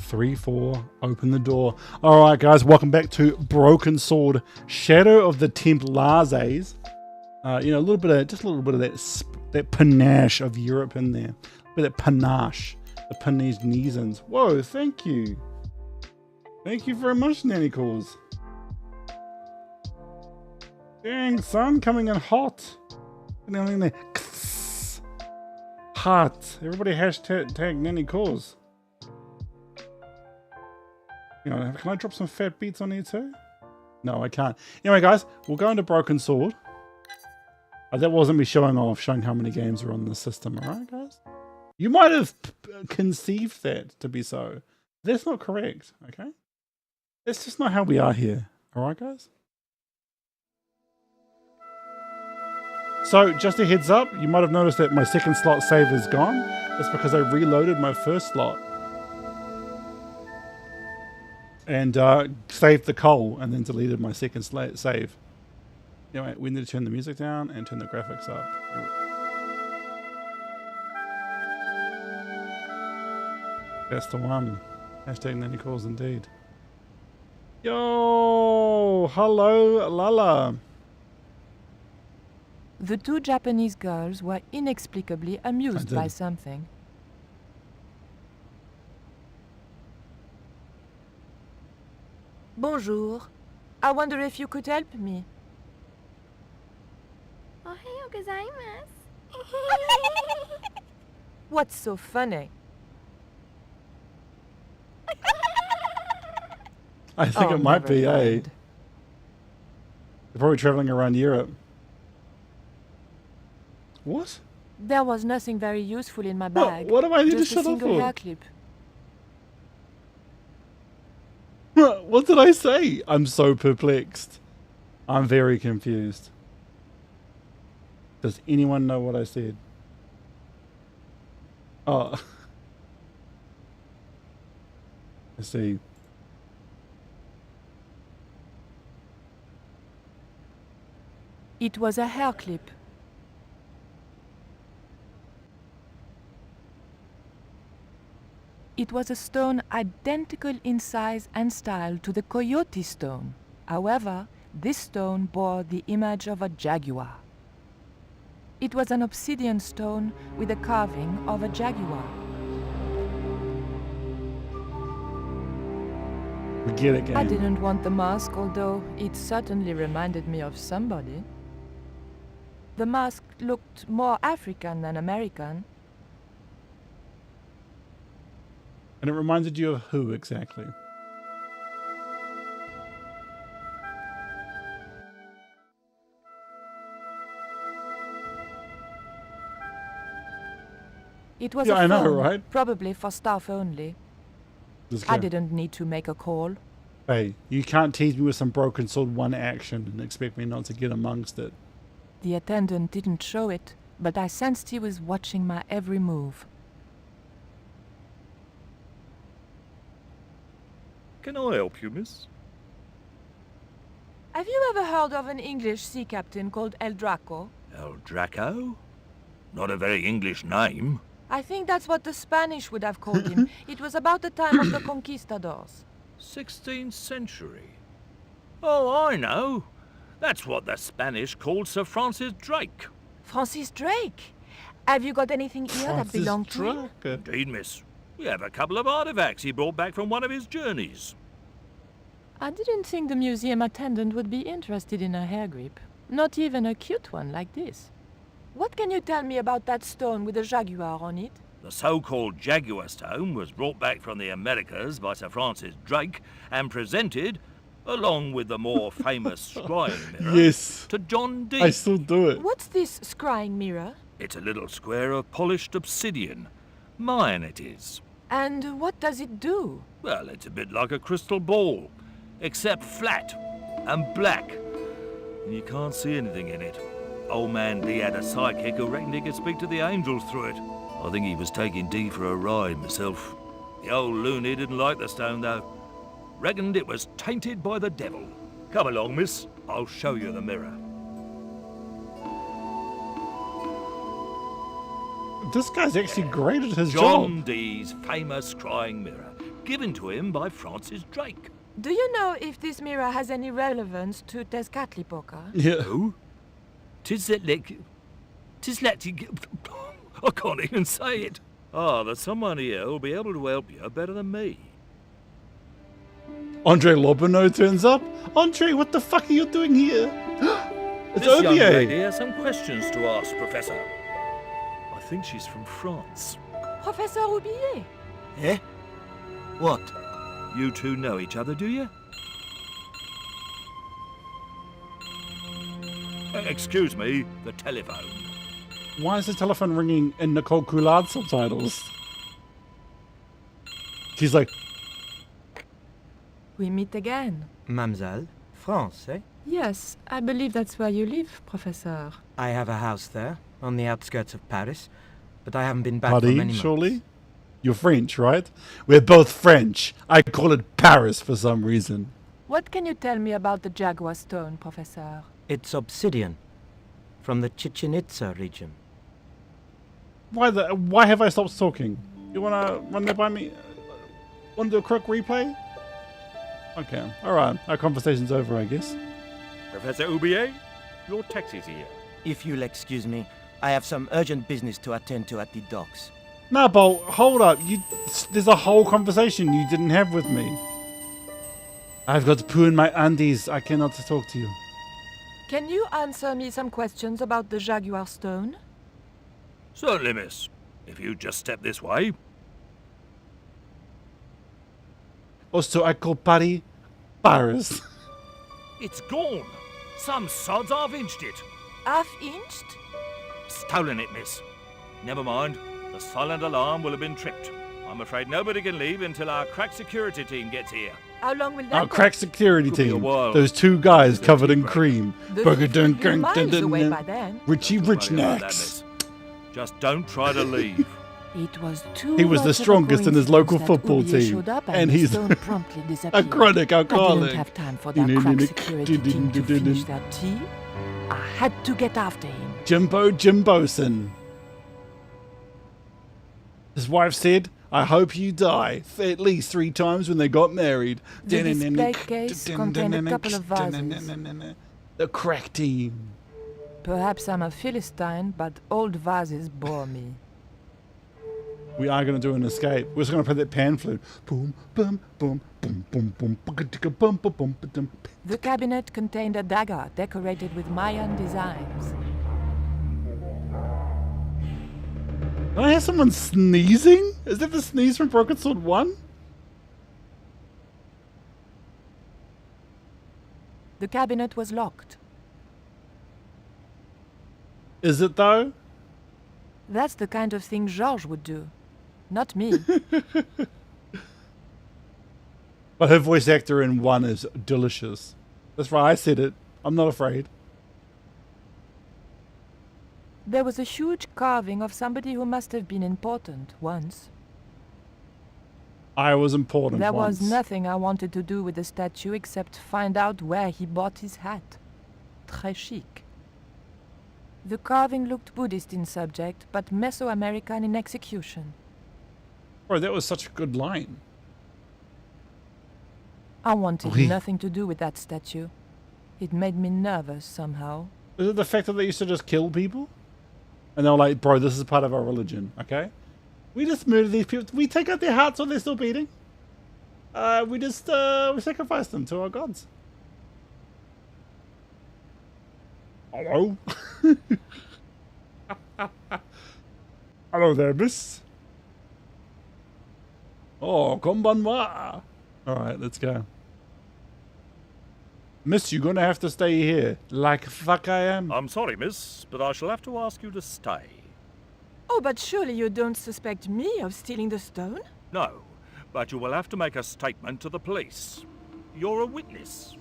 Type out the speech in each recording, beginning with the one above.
3, 4, open the door. All right, guys, welcome back to Broken Sword, Shadow of the Templars. You know, just a little bit of that panache of Europe in there. A bit of that panache, the Penizens. Whoa, thank you. Thank you very much, Nanny Calls. Dang, son, coming in hot. Hot. Everybody hashtag Nanny Calls. You know, can I drop some fat beats on here too? No, I can't. Anyway, guys, we'll go into Broken Sword. That wasn't me showing how many games are on the system, alright, guys? You might have conceived that to be so. That's not correct, okay? That's just not how we are here, alright, guys? So, just a heads up, you might have noticed that my second slot save is gone. That's because I reloaded my first slot. And saved the coal and then deleted my second save. Anyway, we need to turn the music down and turn the graphics up. That's the one. Hashtag Nanny Calls indeed. Yo! Hello, Lala. The two Japanese girls were inexplicably amused by something. Bonjour. I wonder if you could help me. Ohayou gozaimasu. What's so funny? I think it might be, eh? They're probably traveling around Europe. What? There was nothing very useful in my bag. What do I need to just shut a up single for? hair clip. What did I say? I'm so perplexed. I'm very confused. Does anyone know what I said? Oh. Let's see. It was a hair clip. It was a stone identical in size and style to the coyote stone. However, this stone bore the image of a jaguar. It was an obsidian stone with a carving of a jaguar. We get it, game. I didn't want the mask, although it certainly reminded me of somebody. The mask looked more African than American. And it reminded you of who exactly? It was Yeah, a I know, phone, right? probably for staff only. I didn't need to make a call. Hey, you can't tease me with some Broken Sword 1 action and expect me not to get amongst it. The attendant didn't show it, but I sensed he was watching my every move. Can I help you, miss? Have you ever heard of an English sea captain called El Draco? El Draco? Not a very English name. I think that's what the Spanish would have called him. It was about the time of the conquistadors. 16th century. Oh, I know. That's what the Spanish called Sir Francis Drake. Francis Drake? Have you got anything here that belonged to him? Indeed, miss. We have a couple of artifacts he brought back from one of his journeys. I didn't think the museum attendant would be interested in a hair grip. Not even a cute one like this. What can you tell me about that stone with a jaguar on it? The so-called Jaguar stone was brought back from the Americas by Sir Francis Drake and presented, along with the more famous scrying mirror, Yes. to John Dee. I still do it. What's this scrying mirror? It's a little square of polished obsidian. Mine it is. And what does it do? Well, it's a bit like a crystal ball, except flat and black. And you can't see anything in it. Old man Dee had a sidekick who reckoned he could speak to the angels through it. I think he was taking Dee for a ride myself. The old loony didn't like the stone, though. Reckoned it was tainted by the devil. Come along, miss. I'll show you the mirror. This guy's actually great at his John job. Dee's famous scrying mirror. given to him by Francis Drake. Do you know if this mirror has any relevance to Tezcatlipoca? Yeah. Who? Tizlet... I can't even say it. Ah, there's someone here who'll be able to help you better than me. Andre Lobino turns up. Andre, what the fuck are you doing here? It's This young Obier. lady has some questions to ask, Professor. I think she's from France. Professor Roubillet. Eh? What? You two know each other, do you? Excuse me, the telephone. Why is the telephone ringing in Nicole Coulard subtitles? She's like, We meet again. Mademoiselle? France, eh? Yes, I believe that's where you live, Professor. I have a house there, on the outskirts of Paris, but I haven't been back for Buddy, many surely? months. You're French, right? We're both French. I call it Paris for some reason. What can you tell me about the Jaguar Stone, Professor? It's obsidian, from the Chichen Itza region. Why have I stopped talking? You wanna run that by me? Wanna do a quick replay? Okay, alright. Our conversation's over, I guess. Professor Oubier, your taxi's here. If you'll excuse me, I have some urgent business to attend to at the docks. Nah, Bolt, hold up. There's a whole conversation you didn't have with me. I've got poo in my undies. I cannot talk to you. Can you answer me some questions about the Jaguar Stone? Certainly, miss. If you just step this way. Also, I call Paris Paris. It's gone. Some sods half-inched it. Half-inched? Stolen it, miss. Never mind. The silent alarm will have been tripped. I'm afraid nobody can leave until our crack security team gets here. How long will that Our crack security Could be a team. while. Those two guys There's a covered in tea break. cream. The Burger lift dun will be dun miles dun dun away dun. by then. Richie Don't Rich worry about that, Necks. miss. Just don't try to leave. It was too He was the much of a strongest in his local coincidence that football Oubier team. showed up And the he's stone promptly a disappeared. chronic I alcoholic. didn't have time for that crack security team to finish their tea. I had to get after him. Jimboson. His wife said, I hope you die at least 3 times when they got married. The display case contained a couple of vases. The crack team. Perhaps I'm a Philistine, but old vases bore me. We are going to do an escape. We're just going to play that pan flute. Boom, boom, boom, boom, boom, boom, boom, boom, boom, boom. The cabinet contained a dagger decorated with Mayan designs. Did I hear someone sneezing? Is that the sneeze from Broken Sword 1? The cabinet was locked. Is it though? That's the kind of thing Georges would do. Not me. But her voice actor in 1 is delicious. That's right, I said it. I'm not afraid. There was a huge carving of somebody who must have been important once. I was important There once. was nothing I wanted to do with the statue except find out where he bought his hat. Très chic. The carving looked Buddhist in subject, but Mesoamerican in execution. Bro, that was such a good line. I wanted Oui. nothing to do with that statue. It made me nervous somehow. Is it the fact that they used to just kill people? And they were like, bro, this is part of our religion, okay? We just murder these people. We take out their hearts while they're still beating. We sacrifice them to our gods. Hello? Hello there, miss. Oh, konbanwa. Alright, let's go. Miss, you're gonna have to stay here. Like fuck I am. I'm sorry, miss, but I shall have to ask you to stay. Oh, but surely you don't suspect me of stealing the stone? No, but you will have to make a statement to the police. You're a witness.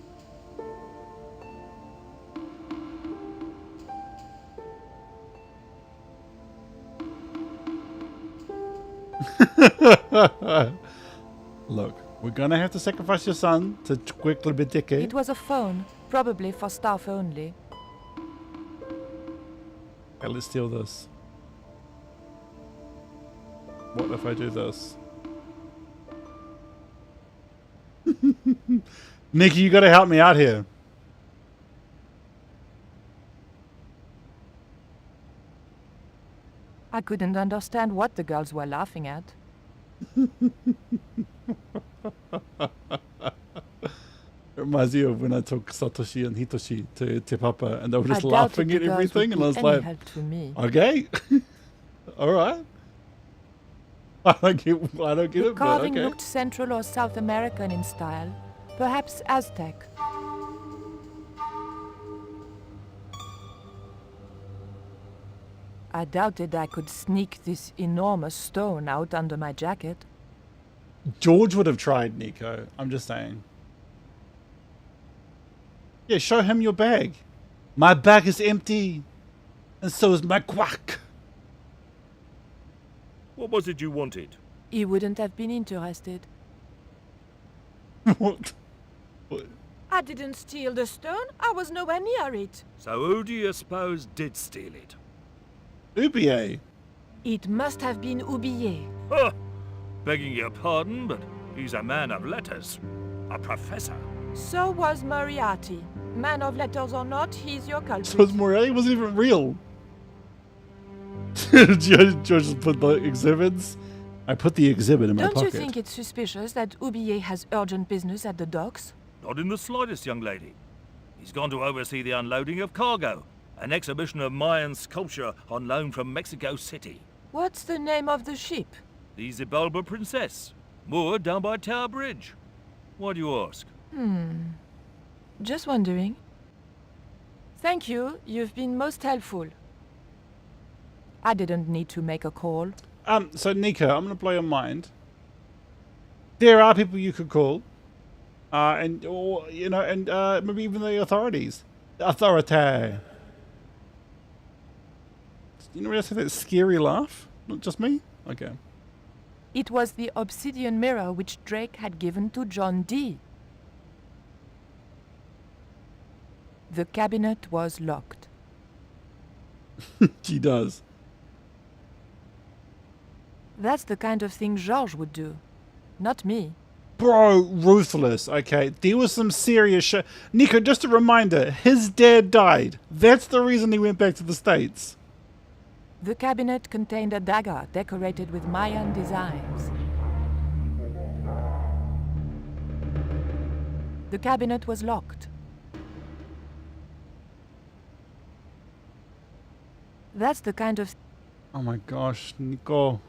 Look, we're gonna have to sacrifice your son to quickly be decade. It was a phone, probably for staff only. Okay, let's steal this. What if I do this? Nikki, you gotta help me out here. I couldn't understand what the girls were laughing at. It reminds me of when I took Satoshi and Hitoshi to Te Papa and they were just I laughing doubted at the girls everything would and I be was any like, help to me. okay. Alright. I don't get The it, but carving okay. looked Central or South American in style, perhaps Aztec. I doubted I could sneak this enormous stone out under my jacket. George would have tried, Nico. I'm just saying. Yeah, show him your bag. My bag is empty. And so is my quack. What was it you wanted? He wouldn't have been interested. What? I didn't steal the stone. I was nowhere near it. So who do you suppose did steal it? Ubier. It must have been Oublié. Huh! Begging your pardon, but he's a man of letters. A professor. So was Moriarty. Man of letters or not, he's your culprit. So Morelli wasn't even real. George just put the exhibits. I put the exhibit in my Don't pocket. you think it's suspicious that Oublié has urgent business at the docks? Not in the slightest, young lady. He's gone to oversee the unloading of cargo. An exhibition of Mayan sculpture on loan from Mexico City. What's the name of the ship? The Xibalba Princess. Moored down by Tower Bridge. Why do you ask? Just wondering. Thank you. You've been most helpful. I didn't need to make a call. So Nico, I'm gonna blow your mind. There are people you could call, and or you know, and maybe even the authorities. The authority. You know, realize that scary laugh? Not just me. Okay. It was the obsidian mirror which Drake had given to John Dee. The cabinet was locked. She does. That's the kind of thing Georges would do. Not me. Bro, ruthless. Okay, there was some serious shit. Nico, just a reminder, his dad died. That's the reason he went back to the States. The cabinet contained a dagger decorated with Mayan designs. The cabinet was locked. That's the kind of... Oh my gosh, Nico.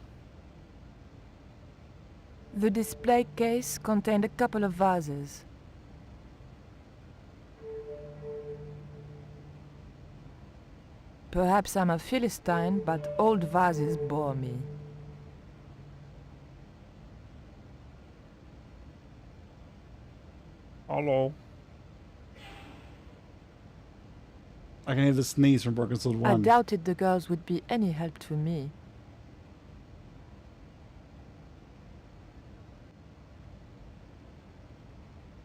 The display case contained a couple of vases. Perhaps I'm a Philistine, but old vases bore me. Hello. I can hear the sneeze from Broken Sword 1. I doubted the girls would be any help to me.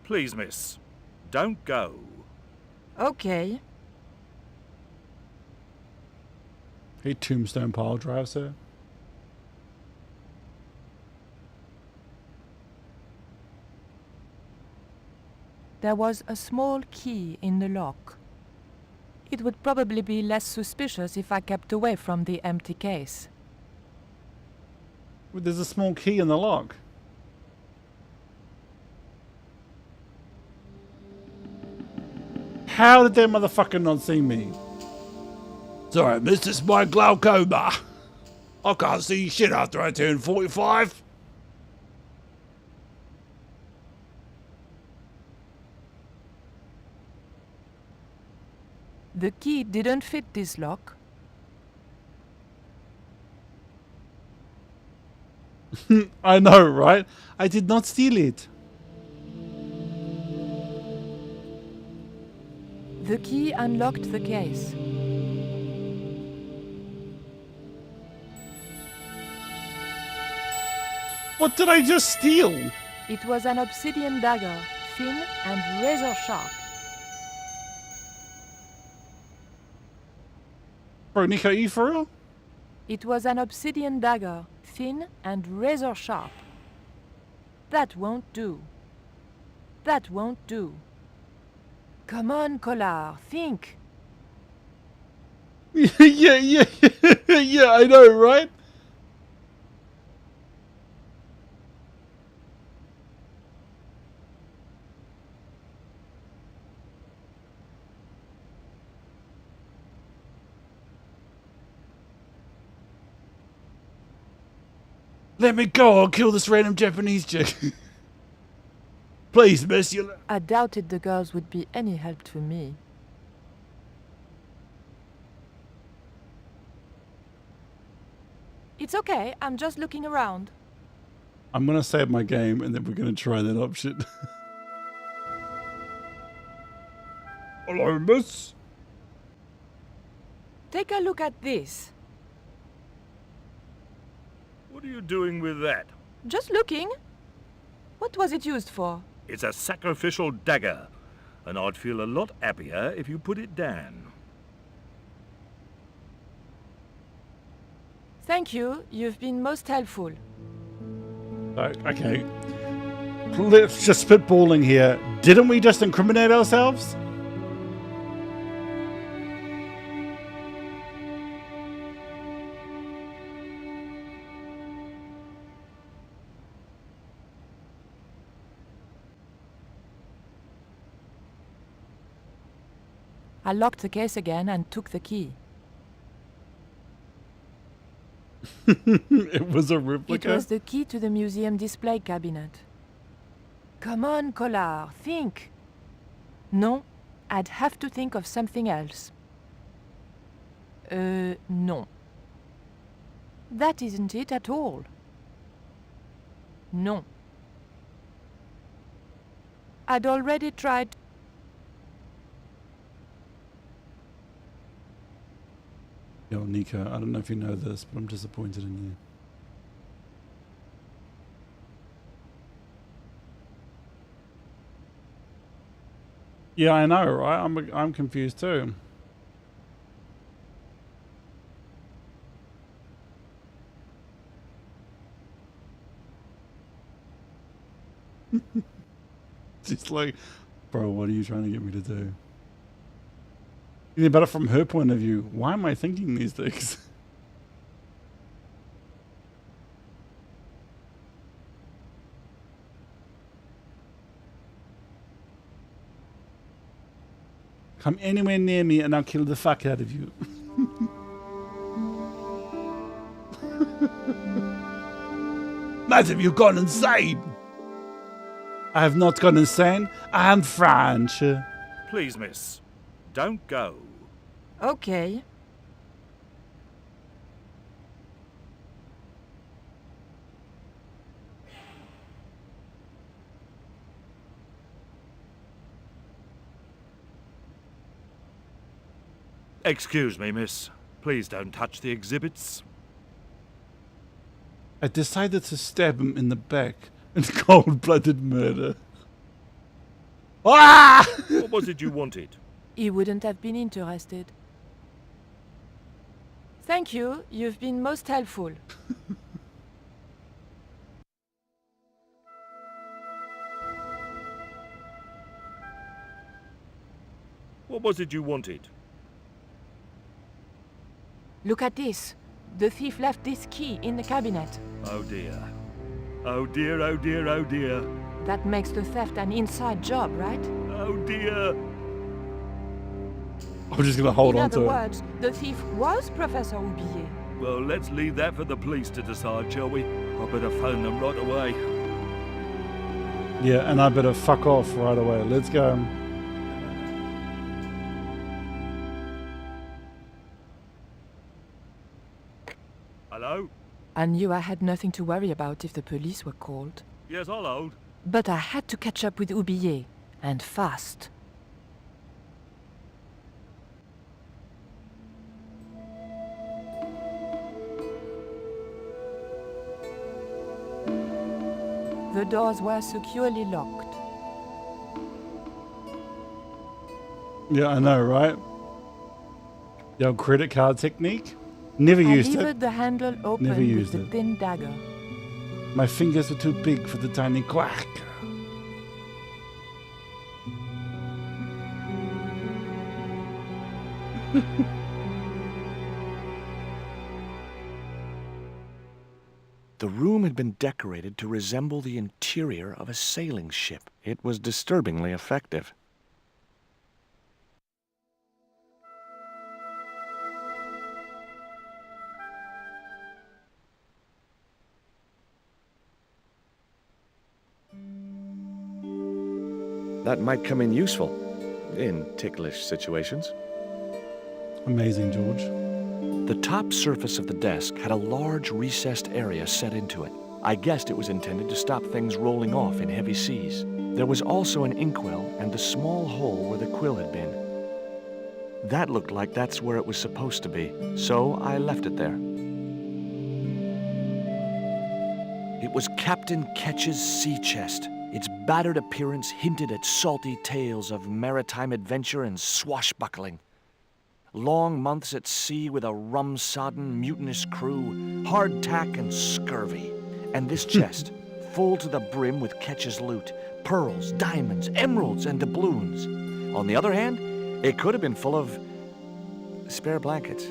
Please, miss. Don't go. Okay. Hey, tombstone pile drive, sir. There was a small key in the lock. It would probably be less suspicious if I kept away from the empty case. Well, there's a small key in the lock. How did that motherfucker not see me? Sorry, miss, this is my glaucoma. I can't see shit after I turn 45. The key didn't fit this lock. I know, right? I did not steal it. The key unlocked the case. What did I just steal? It was an obsidian dagger, thin and razor sharp. Bro, Nico, are you for real? It was an obsidian dagger, thin and razor sharp. That won't do. That won't do. Come on, Collard, think. yeah, I know, right? Let me go, I'll kill this random Japanese chick. Please, miss, you. I doubted the girls would be any help to me. It's okay, I'm just looking around. I'm gonna save my game and then we're gonna try that option. Hello, miss. Take a look at this. What are you doing with that? Just looking. What was it used for? It's a sacrificial dagger, and I'd feel a lot happier if you put it down. Thank you, you've been most helpful. Okay. Let's just spitballing here. Didn't we just incriminate ourselves? I locked the case again and took the key. It was a replica? It was the key to the museum display cabinet. Come on, Collard, think. No, I'd have to think of something else. No. That isn't it at all. No. I'd already tried. Yo, Nico, I don't know if you know this, but I'm disappointed in you. Yeah, I know, right? I'm confused too. She's like, bro, what are you trying to get me to do? Yeah, but from her point of view, why am I thinking these things? Come anywhere near me and I'll kill the fuck out of you. Mate, have you gone insane? I have not gone insane. I am French. Please, miss, don't go. Okay. Excuse me, miss. Please don't touch the exhibits. I decided to stab him in the back in cold-blooded murder. Ah! What was it you wanted? He wouldn't have been interested. Thank you, you've been most helpful. What was it you wanted? Look at this. The thief left this key in the cabinet. Oh dear. Oh dear, oh dear, oh dear. That makes the theft an inside job, right? Oh dear. I'm just gonna hold on to it. In other words, the thief was Professor Oublié. Well, let's leave that for the police to decide, shall we? I better phone them right away. Yeah, and I better fuck off right away. Let's go. Hello? I knew I had nothing to worry about if the police were called. Yes, I'll hold. But I had to catch up with Oublié, and fast. The doors were securely locked. Yeah, I know, right? The old credit card technique. Never I used it. levered the handle open Never with used the it. thin dagger. My fingers were too big for the tiny quack. The room had been decorated to resemble the interior of a sailing ship. It was disturbingly effective. That might come in useful in ticklish situations. Amazing, George. The top surface of the desk had a large recessed area set into it. I guessed it was intended to stop things rolling off in heavy seas. There was also an inkwell and the small hole where the quill had been. That looked like that's where it was supposed to be, so I left it there. It was Captain Ketch's sea chest. Its battered appearance hinted at salty tales of maritime adventure and swashbuckling. Long months at sea with a rum-sodden, mutinous crew, hardtack and scurvy. And this chest, full to the brim with Ketch's loot, pearls, diamonds, emeralds, and doubloons. On the other hand, it could have been full of spare blankets.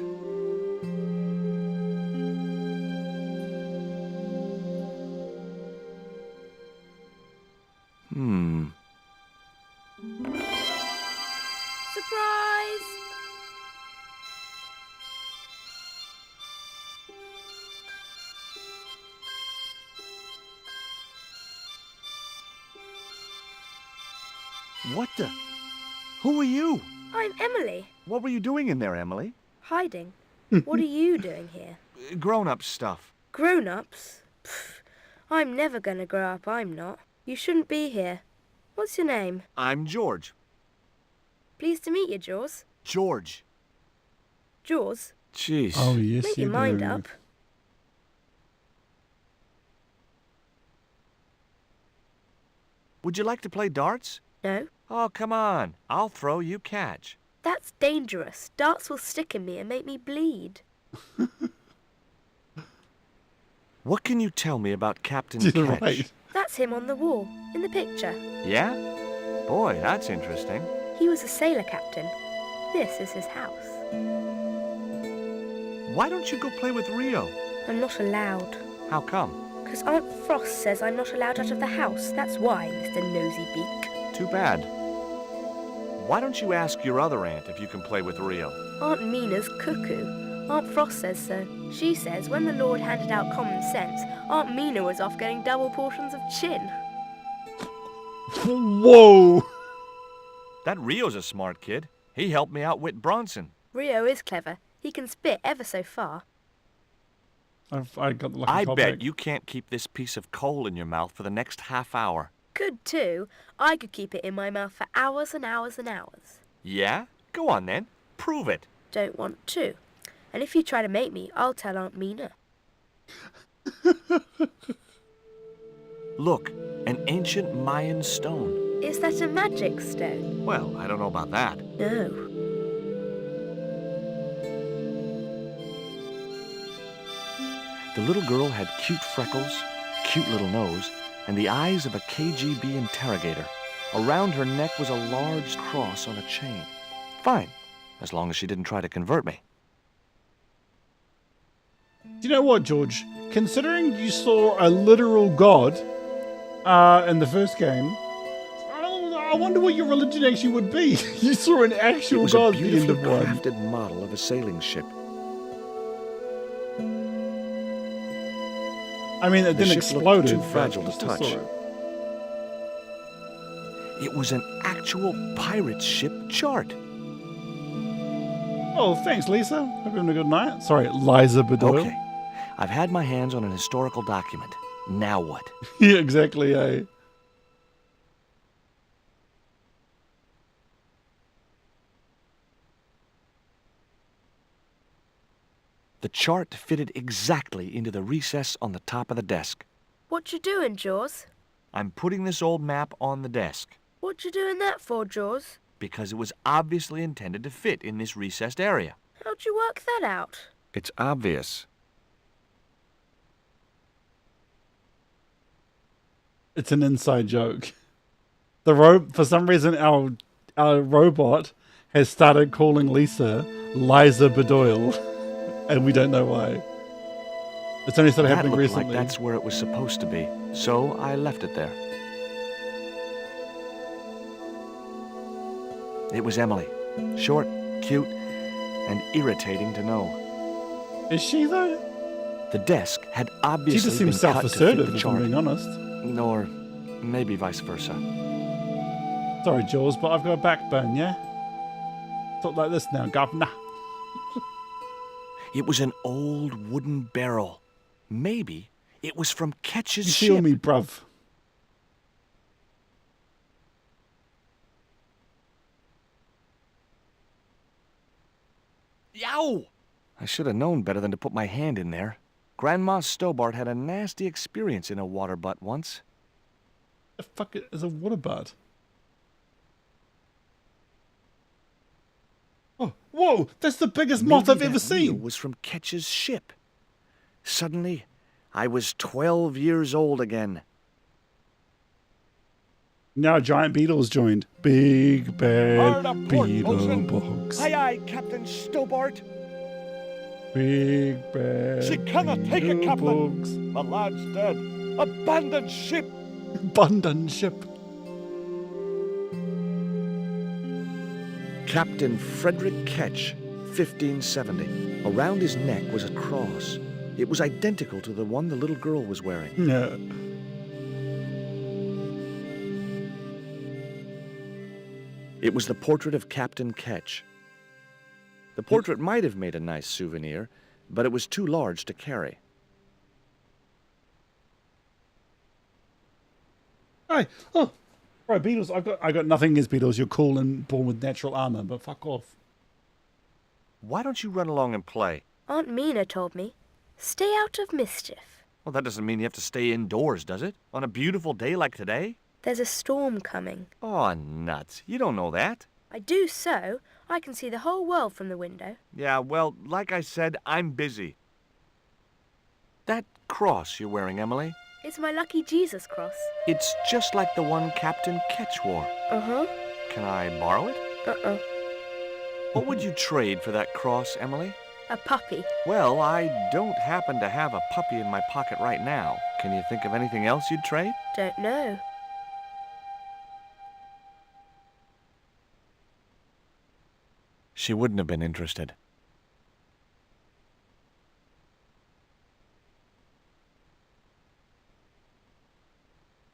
Surprise! What the? Who are you? I'm Emily. What were you doing in there, Emily? Hiding. What are you doing here? Grown-up stuff. Grown-ups? Pff, I'm never gonna grow up, I'm not. You shouldn't be here. What's your name? I'm George. Pleased to meet you, Jaws. George. Jaws? Jeez. Oh, yes, Make you your mind do. up. Would you like to play darts? No? Oh, come on. I'll throw, you catch. That's dangerous. Darts will stick in me and make me bleed. What can you tell me about Captain You're Ketch? right. That's him on the wall, in the picture. Yeah? Boy, that's interesting. He was a sailor captain. This is his house. Why don't you go play with Rio? I'm not allowed. How come? Because Aunt Frost says I'm not allowed out of the house. That's why, Mr. Nosybeak. Too bad. Why don't you ask your other aunt if you can play with Rio? Aunt Mina's cuckoo. Aunt Frost says so. She says when the Lord handed out common sense, Aunt Mina was off getting double portions of chin. Whoa! That Rio's a smart kid. He helped me outwit Bronson. Rio is clever. He can spit ever so far. I got the lucky I call bet back. you can't keep this piece of coal in your mouth for the next half hour. Could too. I could keep it in my mouth for hours and hours and hours. Yeah? Go on then. Prove it. Don't want to. And if you try to make me, I'll tell Aunt Mina. Look, an ancient Mayan stone. Is that a magic stone? Well, I don't know about that. No. The little girl had cute freckles, cute little nose, and the eyes of a KGB interrogator. Around her neck was a large cross on a chain. Fine, as long as she didn't try to convert me. Do you know what, George? Considering you saw a literal god in the first game, I wonder what your religion actually would be. You saw an It actual was god a at the end beautifully of one. crafted model of a sailing ship. I mean, it The didn't ship explode. looked too fragile to touch. It. It was an actual pirate ship chart. Oh, thanks, Lisa. Hope you're having a good night. Sorry, Liza Bedoyle. Okay, I've had my hands on an historical document. Now what? Yeah, exactly, eh? The chart fitted exactly into the recess on the top of the desk. What you doing, Jaws? I'm putting this old map on the desk What you doing that for, Jaws? because it was obviously intended to fit in this recessed area. How'd you work that out? It's obvious. It's an inside joke. For some reason, our robot has started calling Lisa Liza Bedoyle, and we don't know why. It's only started That happening looked recently. like that's where it was supposed to be, so I left it there. It was Emily. Short, cute, and irritating to know. Is she though? The desk had She obviously just been seems cut to fit self-assertive, the if I'm chart. being honest. Or maybe vice versa. Sorry, Jules, but I've got a backbone, yeah? Talk like this now, governor. It was an old wooden barrel. Maybe it was from Ketch's You ship. feel me, bruv? Yow! I should have known better than to put my hand in there. Grandma Stobart had a nasty experience in a water butt once. The fuck is a water butt? Oh, whoa! That's the biggest moth Maybe I've ever that wheel seen. was from Ketch's ship. Suddenly, I was 12 years old again. Now giant beetles joined. Big bad beetle bugs. Aye, aye, Captain Stobart. Big bad She cannot take it, beetle Captain. bugs. The lad's dead. Abandoned ship. Abundant ship. Captain Frederick Ketch, 1570. Around his neck was a cross. It was identical to the one the little girl was wearing. Yeah. It was the portrait of Captain Ketch. The portrait might have made a nice souvenir, but it was too large to carry. Hey, oh, right, beetles. I got nothing against beetles. You're cool and born with natural armor, but fuck off. Why don't you run along and play? Aunt Mina told me, stay out of mischief. Well, that doesn't mean you have to stay indoors, does it? On a beautiful day like today? There's a storm coming. Oh, nuts. You don't know that. I do so. I can see the whole world from the window. Yeah, well, like I said, I'm busy. That cross you're wearing, Emily, It's my lucky Jesus cross. it's just like the one Captain Ketch wore. Uh-huh. Can I borrow it? Uh-uh. What would you trade for that cross, Emily? A puppy. Well, I don't happen to have a puppy in my pocket right now. Can you think of anything else you'd trade? Don't know. She wouldn't have been interested.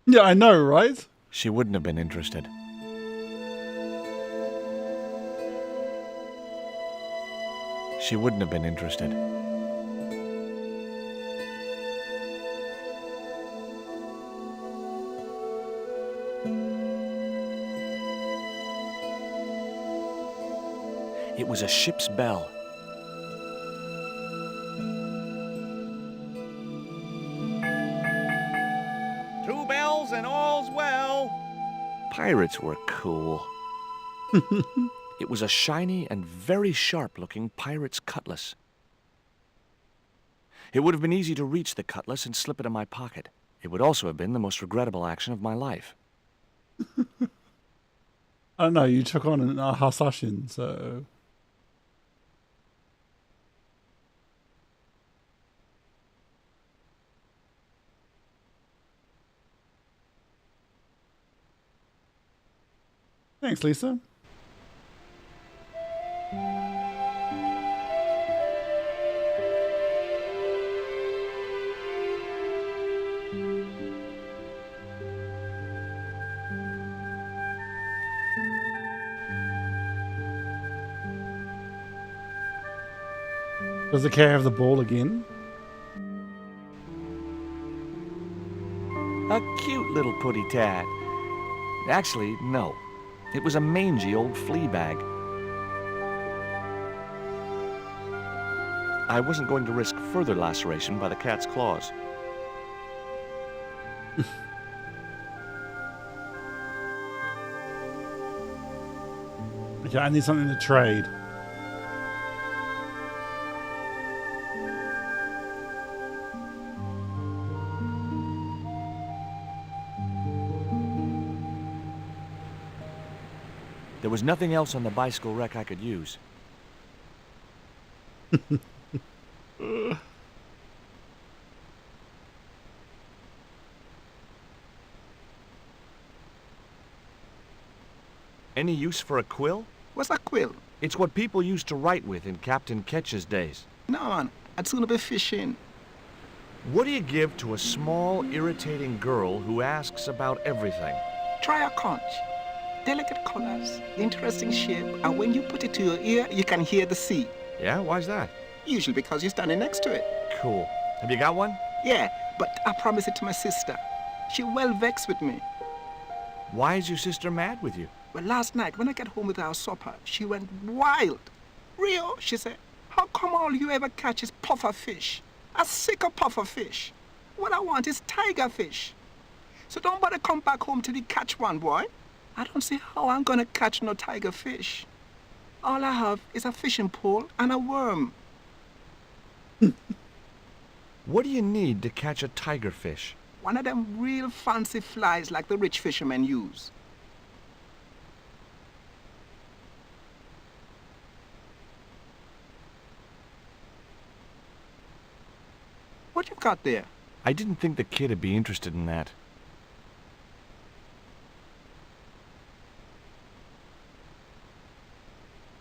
Yeah, I know, right? She wouldn't have been interested. She wouldn't have been interested. It was a ship's bell. Two bells and all's well. Pirates were cool. It was a shiny and very sharp-looking pirate's cutlass. It would have been easy to reach the cutlass and slip it in my pocket. It would also have been the most regrettable action of my life. I don't know. You took on an Hasashin, so. Thanks, Lisa. Does the cat have the ball again? A cute little putty tat. Actually, no. It was a mangy old flea bag. I wasn't going to risk further laceration by the cat's claws. Okay, I need something to trade. There was nothing else on the bicycle wreck I could use. Any use for a quill? What's a quill? It's what people used to write with in Captain Ketch's days. No, man. I'd sooner be fishing. What do you give to a small, irritating girl who asks about everything? Try a conch. Delicate colors, interesting shape, and when you put it to your ear, you can hear the sea. Yeah, why's that? Usually because you're standing next to it. Cool. Have you got one? Yeah, but I promised it to my sister. She well vexed with me. Why is your sister mad with you? Well, last night, when I got home with our supper, she went wild. Rio, she said, how come all you ever catch is puffer fish? A sicker puffer fish. What I want is tiger fish. So don't bother come back home till you catch one, boy. I don't see how I'm gonna catch no tiger fish. All I have is a fishing pole and a worm. What do you need to catch a tiger fish? One of them real fancy flies like the rich fishermen use. What you got there? I didn't think the kid'd be interested in that.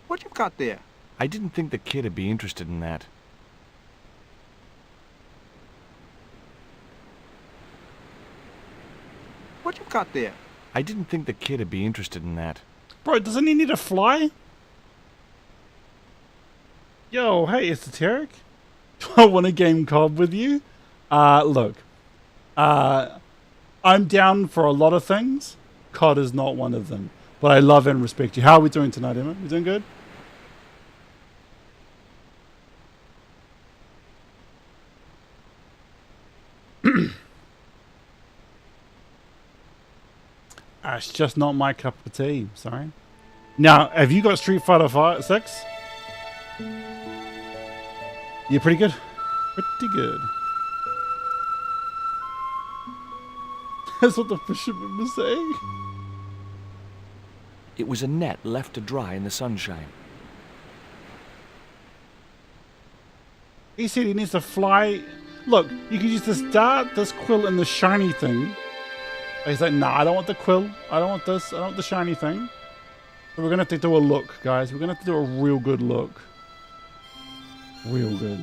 What you got there? I didn't think the kid'd be interested in that. What you got there? I didn't think the kid'd be interested in that. Bro, doesn't he need a fly? Yo, hey, Esoteric. Do I want a game COD with you? Look. I'm down for a lot of things. COD is not one of them. But I love and respect you. How are we doing tonight, Emma? We doing good? It's just not my cup of tea. Sorry. Now, have you got Street Fighter 6? Yeah, pretty good. Pretty good. That's what the fisherman was saying. It was a net left to dry in the sunshine. He said he needs to fly. Look, you can use this dart, this quill, and the shiny thing. He's like, nah, I don't want the quill. I don't want this. I don't want the shiny thing. So we're going to have to do a look, guys. We're going to have to do a real good look. Real good.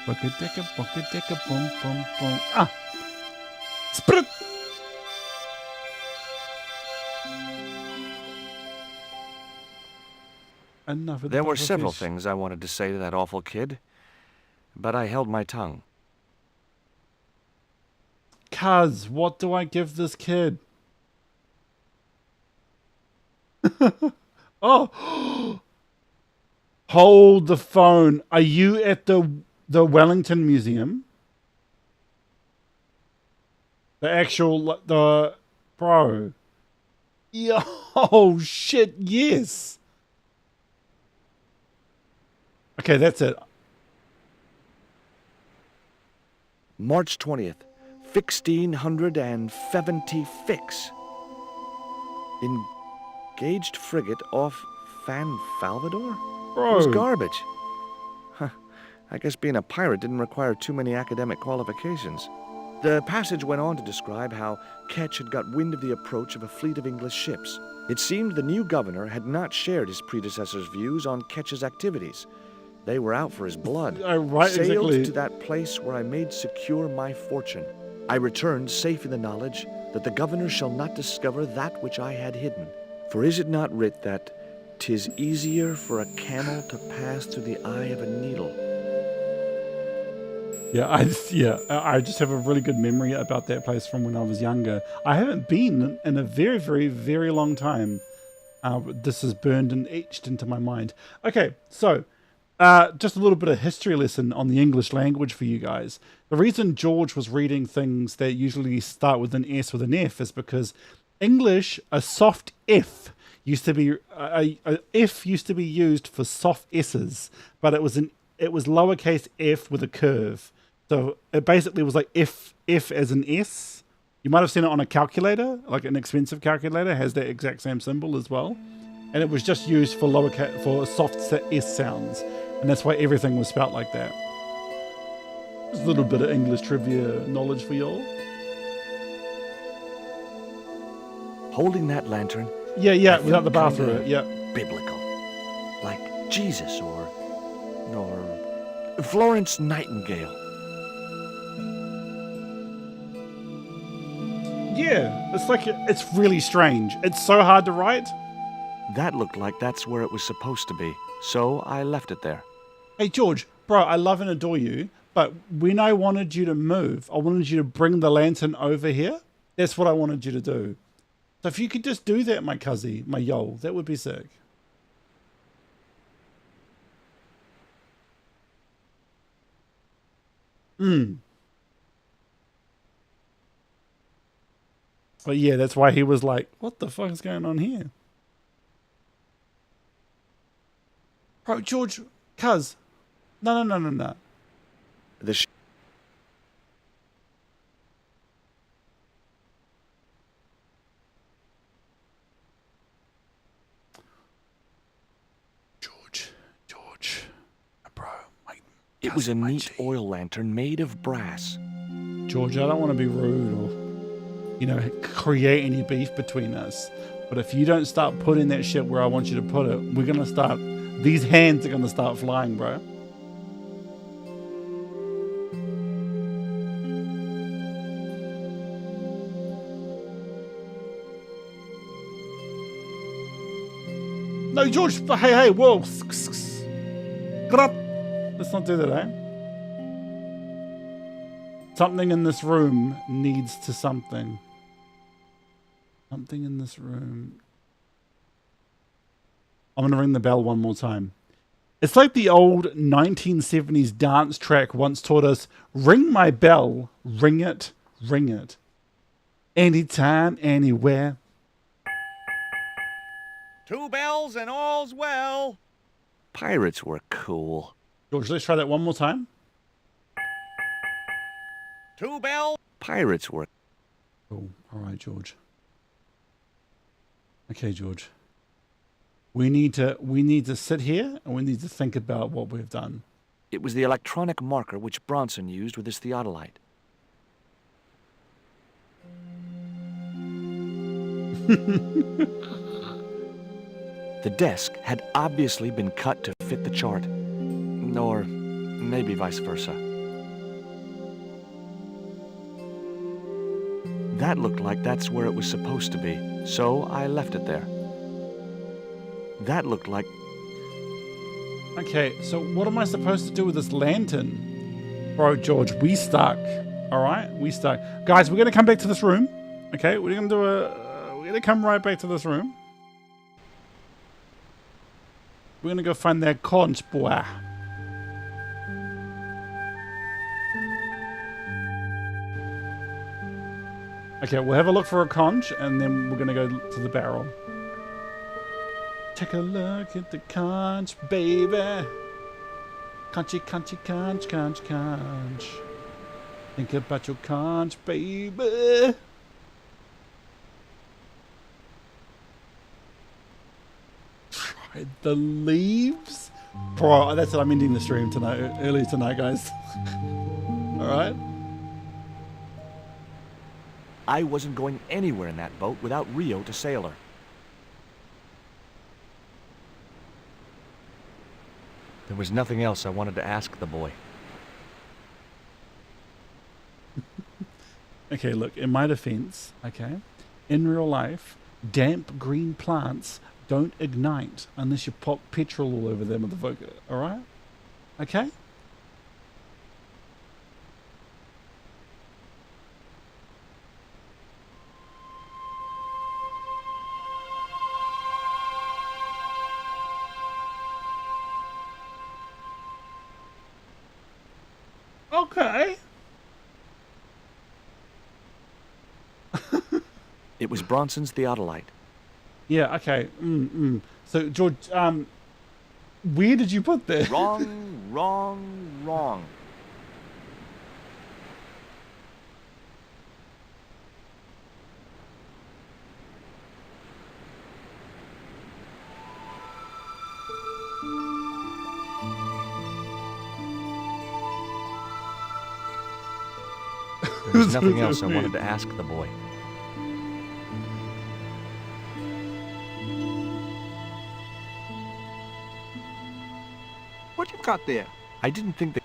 Bucket dicka, boom, boom, boom. Ah! Sprit! Enough of the There were puffer several fish. things I wanted to say to that awful kid, but I held my tongue. Cuz, what do I give this kid? Oh! Hold the phone. Are you at the Wellington Museum? The actual, the, bro. Yo, oh shit, yes. Okay, that's it. March 20th, 1670 fix. Engaged frigate off Fan Salvador? Bro. It was garbage. Huh. I guess being a pirate didn't require too many academic qualifications. The passage went on to describe how Ketch had got wind of the approach of a fleet of English ships. It seemed the new governor had not shared his predecessor's views on Ketch's activities. They were out for his blood. Right, Sailed exactly. to that place where I made secure my fortune. I returned safe in the knowledge that the governor shall not discover that which I had hidden. For is it not writ that 'tis easier for a camel to pass through the eye of a needle? Yeah, I just have a really good memory about that place from when I was younger. I haven't been in a very, very, very long time. This is burned and etched into my mind. Okay, so just a little bit of history lesson on the English language for you guys. The reason George was reading things that usually start with an S with an F is because English, a soft F used to be a F used to be used for soft S's, but it was lowercase f with a curve. So it basically was like F as an S. You might have seen it on a calculator, like an expensive calculator has that exact same symbol as well. and it was just used for for soft S sounds, and that's why everything was spelt like that. Just a little bit of English trivia knowledge for y'all. Holding that lantern. Yeah, I without the felt bathroom. kinda Yeah. Biblical. Like Jesus or Florence Nightingale. Yeah, it's like, it's really strange. It's so hard to write. That looked like that's where it was supposed to be, so I left it there. Hey, George, bro, I love and adore you, but when I wanted you to move, I wanted you to bring the lantern over here. That's what I wanted you to do. So if you could just do that, my cuzzy, my yo, that would be sick. But yeah, that's why he was like, what the fuck is going on here? Bro, George, cuz. No. The sh- George, bro, It was a neat oil lantern made of brass. George, I don't want to be rude or, you know, create any beef between us. But if you don't start putting that shit where I want you to put it, we're going to start, these hands are going to start flying, bro. No, George, hey, whoa. Let's not do that, eh? Something in this room needs to something. Something in this room. I'm going to ring the bell one more time. It's like the old 1970s dance track once taught us, ring my bell, ring it, ring it. Anytime, anywhere. 2 bells and all's well. Pirates were cool. George, let's try that one more time. 2 bells. Pirates were... Cool. All right, George. Okay, George. We need to sit here and we need to think about what we've done. It was the electronic marker which Bronson used with his theodolite. The desk had obviously been cut to fit the chart. Or maybe vice versa. That looked like that's where it was supposed to be, so I left it there. That looked like... Okay, so what am I supposed to do with this lantern? Bro, George, we stuck. All right, we stuck. Guys, we're going to come back to this room. Okay, we're going to do we're going to come right back to this room. We're going to go find that conch boy. Okay, we'll have a look for a conch, and then we're going to go to the barrel. Take a look at the conch, baby. Conchy, conchy, conch, conch, conch. Think about your conch, baby. Try the leaves. Bro, that's it. I'm ending the stream tonight, early tonight, guys. All right. I wasn't going anywhere in that boat without Rio to sail her. There was nothing else I wanted to ask the boy. Okay, look, in my defense, okay, in real life, damp green plants don't ignite unless you pop petrol all over them with the Voga, all right? Okay? Okay. It was Bronson's theodolite. Yeah, okay. So, George, where did you put that? Wrong. There's nothing else I wanted to ask the boy. What you got there? I didn't think that...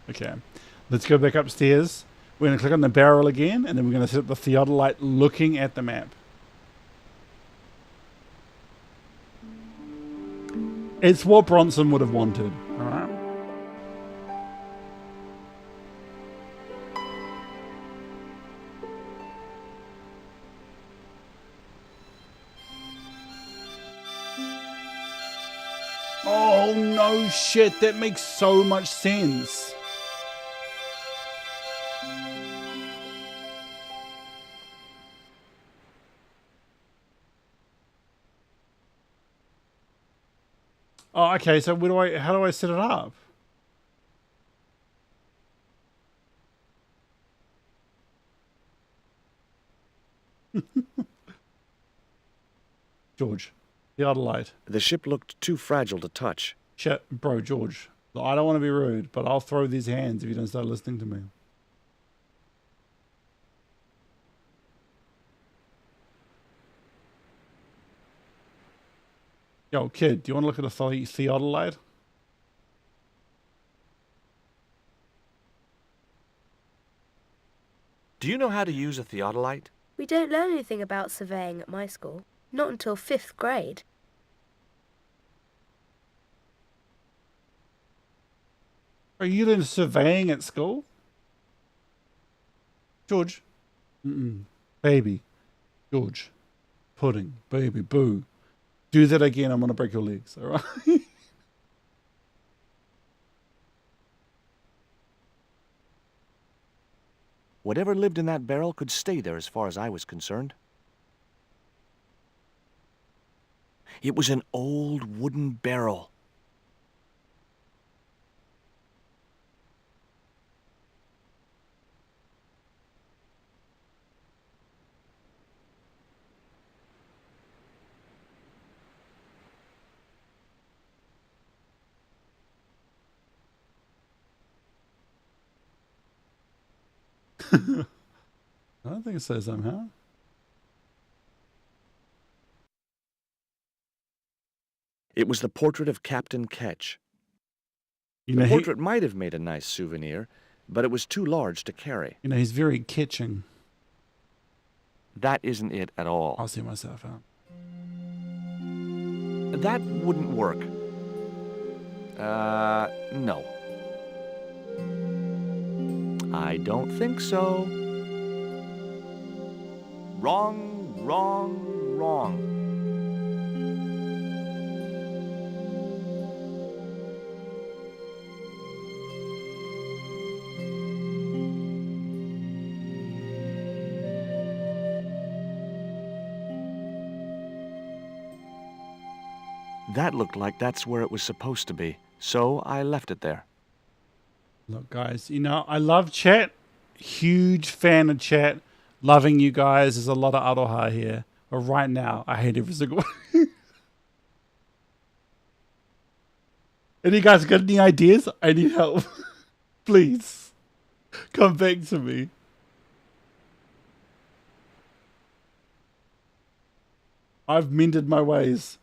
Okay, let's go back upstairs. We're going to click on the barrel again, and then we're going to set up the theodolite looking at the map. It's what Bronson would have wanted, alright? Oh no shit, that makes so much sense. Oh, okay, so how do I set it up? George, the other light. The ship looked too fragile to touch. Shit, bro, George. I don't want to be rude, but I'll throw these hands if you don't start listening to me. Yo, kid, do you want to look at a theodolite? Do you know how to use a theodolite? We don't learn anything about surveying at my school. Not until 5th grade. Are you doing surveying at school? George? Baby. George. Pudding. Baby. Boo. Do that again, I'm going to break your legs, alright? Whatever lived in that barrel could stay there as far as I was concerned. It was an old wooden barrel. I don't think it says somehow. It was the portrait of Captain Ketch. You know, The portrait might have made a nice souvenir, but it was too large to carry. You know, he's very catching. That isn't it at all. I'll see myself out. That wouldn't work. No. I don't think so. Wrong, wrong, wrong. That looked like that's where it was supposed to be, so I left it there. Look, guys, you know, I love chat. Huge fan of chat. Loving you guys. There's a lot of aroha here. But right now, I hate every single one. Any guys got any ideas? I need help. Please. Come back to me. I've mended my ways.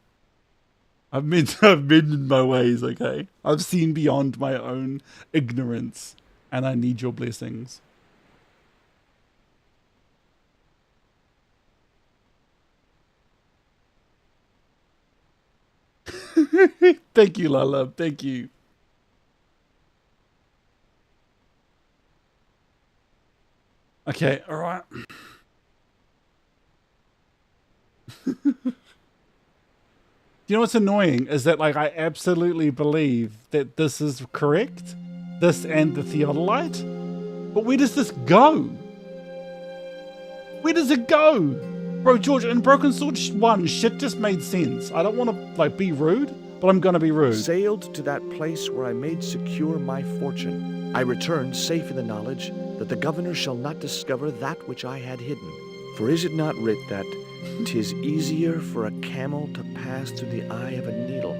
I've mended my ways, okay? I've seen beyond my own ignorance, and I need your blessings. Thank you, Lala. Thank you. Okay, all right. You know what's annoying is that, like, I absolutely believe that this is correct, this and the theodolite, but where does this go? Where does it go? Bro, George, in Broken Sword 1, shit just made sense. I don't want to, like, be rude, but I'm gonna be rude. Sailed to that place where I made secure my fortune. I returned safe in the knowledge that the governor shall not discover that which I had hidden. For is it not writ that 'tis easier for a camel to pass through the eye of a needle?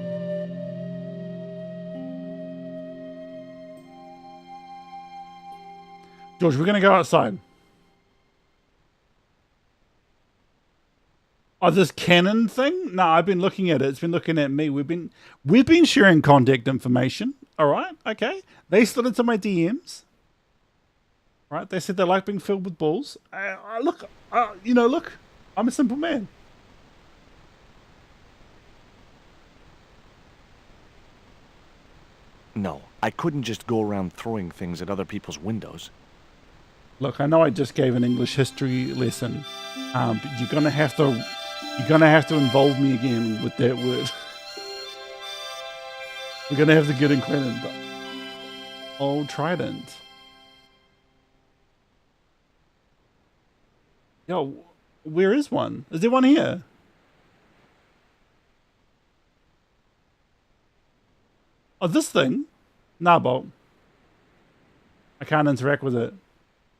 George, we're gonna go outside. Oh, this Canon thing? No, I've been looking at it. It's been looking at me. We've been sharing contact information. All right, okay. They slid into my DMs. Right? They said they like being filled with balls. Look, look. I'm a simple man. No, I couldn't just go around throwing things at other people's windows. Look, I know I just gave an English history lesson, but you're gonna have to involve me again with that word. We're gonna have to get acquainted. Oh, trident. Yo, where is one? Is there one here? Oh, this thing? Nah, Bolt. I can't interact with it.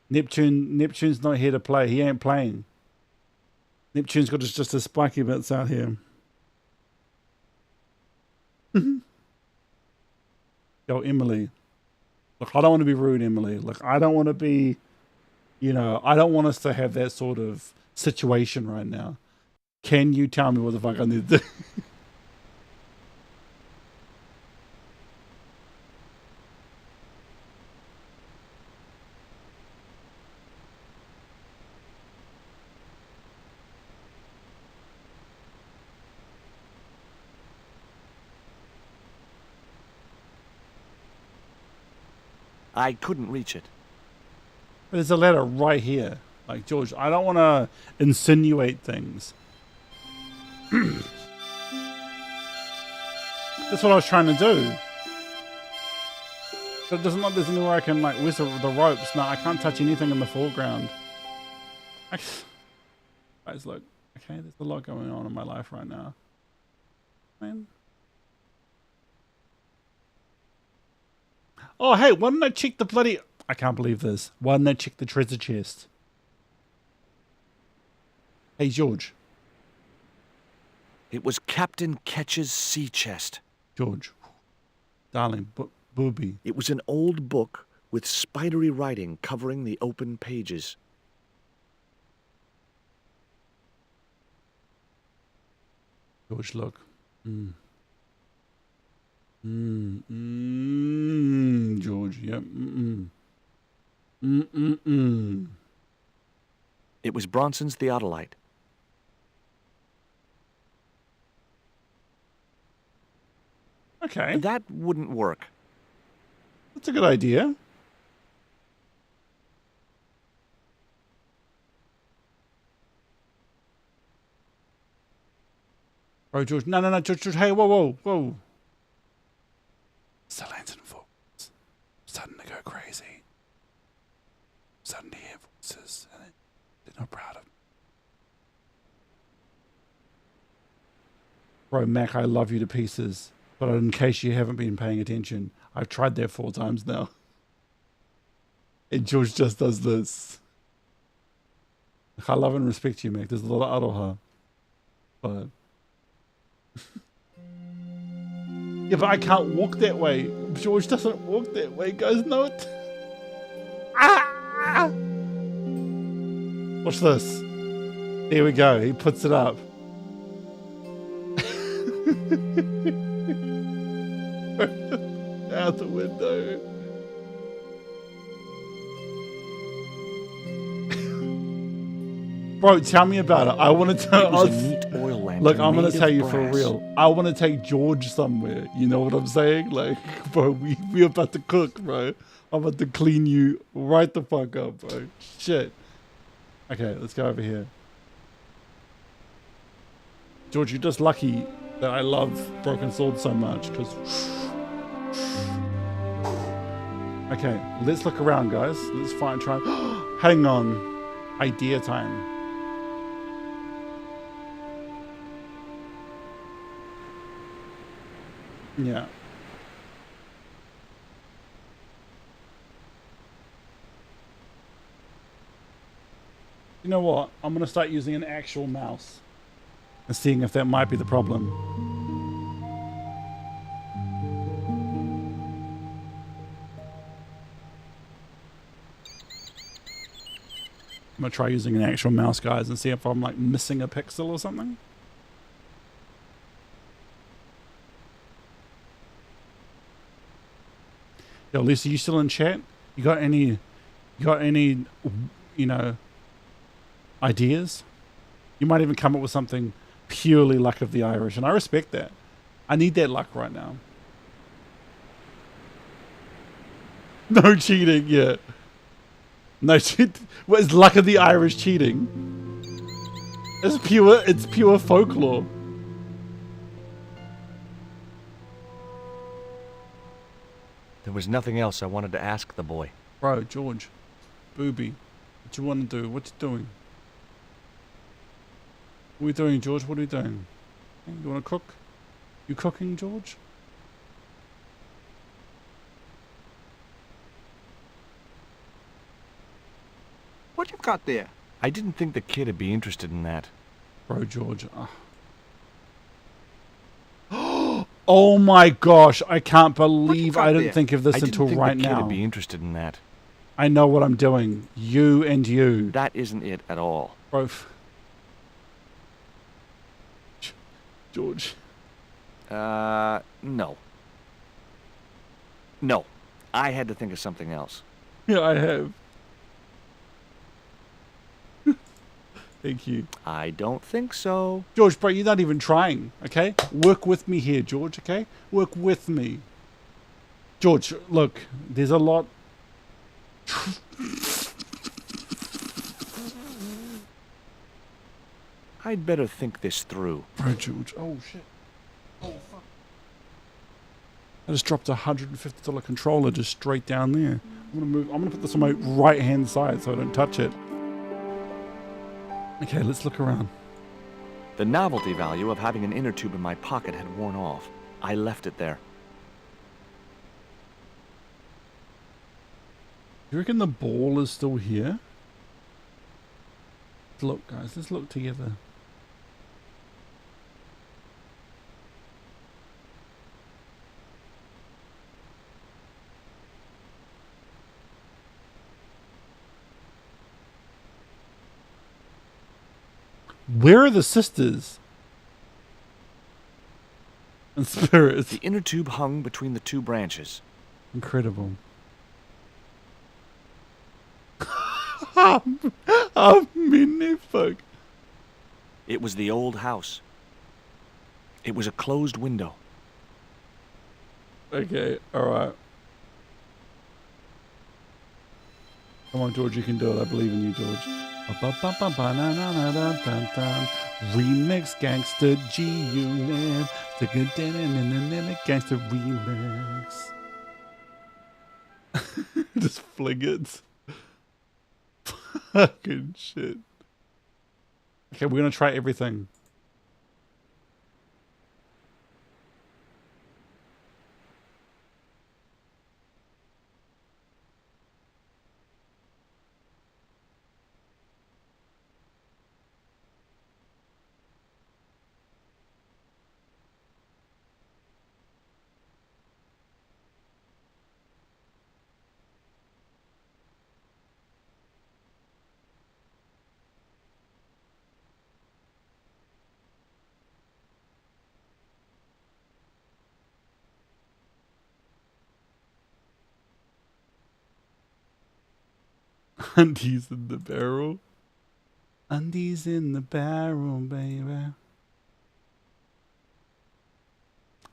Neptune's not here to play. He ain't playing. Neptune's got just his spiky bits out here. Yo, Emily. Look, I don't want to be rude, Emily. Look, I don't want to be, I don't want us to have that sort of situation right now. Can you tell me what the fuck I need to do? I couldn't reach it. There's a letter right here. Like, George, I don't want to insinuate things. That's what I was trying to do. But it doesn't look there's anywhere I can, like, where's the ropes? No, I can't touch anything in the foreground. Guys, look. Okay, there's a lot going on in my life right now. Man. Oh, hey, why didn't I check the bloody... I can't believe this. Why didn't I check the treasure chest? Hey, George. It was Captain Ketch's sea chest. George. Darling, booby. It was an old book with spidery writing covering the open pages. George, look. George, yep. It was Bronson's Theodolite. Okay. That wouldn't work. That's a good idea. Oh, George. No, George. Hey, whoa. Silence and voices. Starting to go crazy. Starting to hear voices, and they're not proud of me. Bro, Mac, I love you to pieces. But in case you haven't been paying attention, I've tried that 4 times now. And George just does this. I love and respect you, Mac. There's a lot of aroha. But... yeah, but I can't walk that way. George doesn't walk that way, guys. No, it... Watch this. There we go. He puts it up. Out the window. Bro, tell me about it. I want to tell. It was a neat oil lamp. Look, I'm gonna made tell of you for brass. real. I want to take George somewhere. You know what I'm saying? Like, bro, we about to cook, bro. I'm about to clean you right the fuck up, bro. Shit. Okay, let's go over here. George, you're just lucky that I love Broken Sword so much, because... Okay, let's look around, guys. Let's try... Hang on. Idea time. Yeah. You know what? I'm going to start using an actual mouse and seeing if that might be the problem. I'm gonna try using an actual mouse, guys, and see if I'm like missing a pixel or something. Yo, Lisa, you still in chat? You got any, you know, ideas? You might even come up with something purely luck of the Irish, and I respect that. I need that luck right now. No cheating, yeah. No cheat. What is luck of the Irish cheating? It's pure folklore. There was nothing else I wanted to ask the boy. Bro, George, booby, what you want to do? What you doing? What are we doing, George? What are you doing? You want to cook? You cooking, George? What you got there? I didn't think the kid would be interested in that. Bro, George. Oh my gosh, I can't believe I didn't think of this until right now. I didn't think the kid would be interested in that. I know what I'm doing. You and you. That isn't it at all. Bro. George. No. No. I had to think of something else. Yeah, I have. Thank you. I don't think so. George, bro, you're not even trying, okay? Work with me here, George, okay? Work with me. George, look, there's a lot... I'd better think this through. Bro, George, oh shit. Oh, fuck. I just dropped a $150 controller just straight down there. I'm gonna put this on my right-hand side so I don't touch it. Okay, let's look around. The novelty value of having an inner tube in my pocket had worn off. I left it there. You reckon the ball is still here? Let's look, guys. Let's look together. Where are the sisters and spirits? The inner tube hung between the two branches. Incredible. Fuck. It was the old house. It was a closed window. Okay, alright. Come on, George, you can do it. I believe in you, George. Remix Gangster G-Unit. Gangster Remix. Just fling it. Fucking shit. Okay, we're gonna try everything. Undies in the barrel. Undies in the barrel, baby.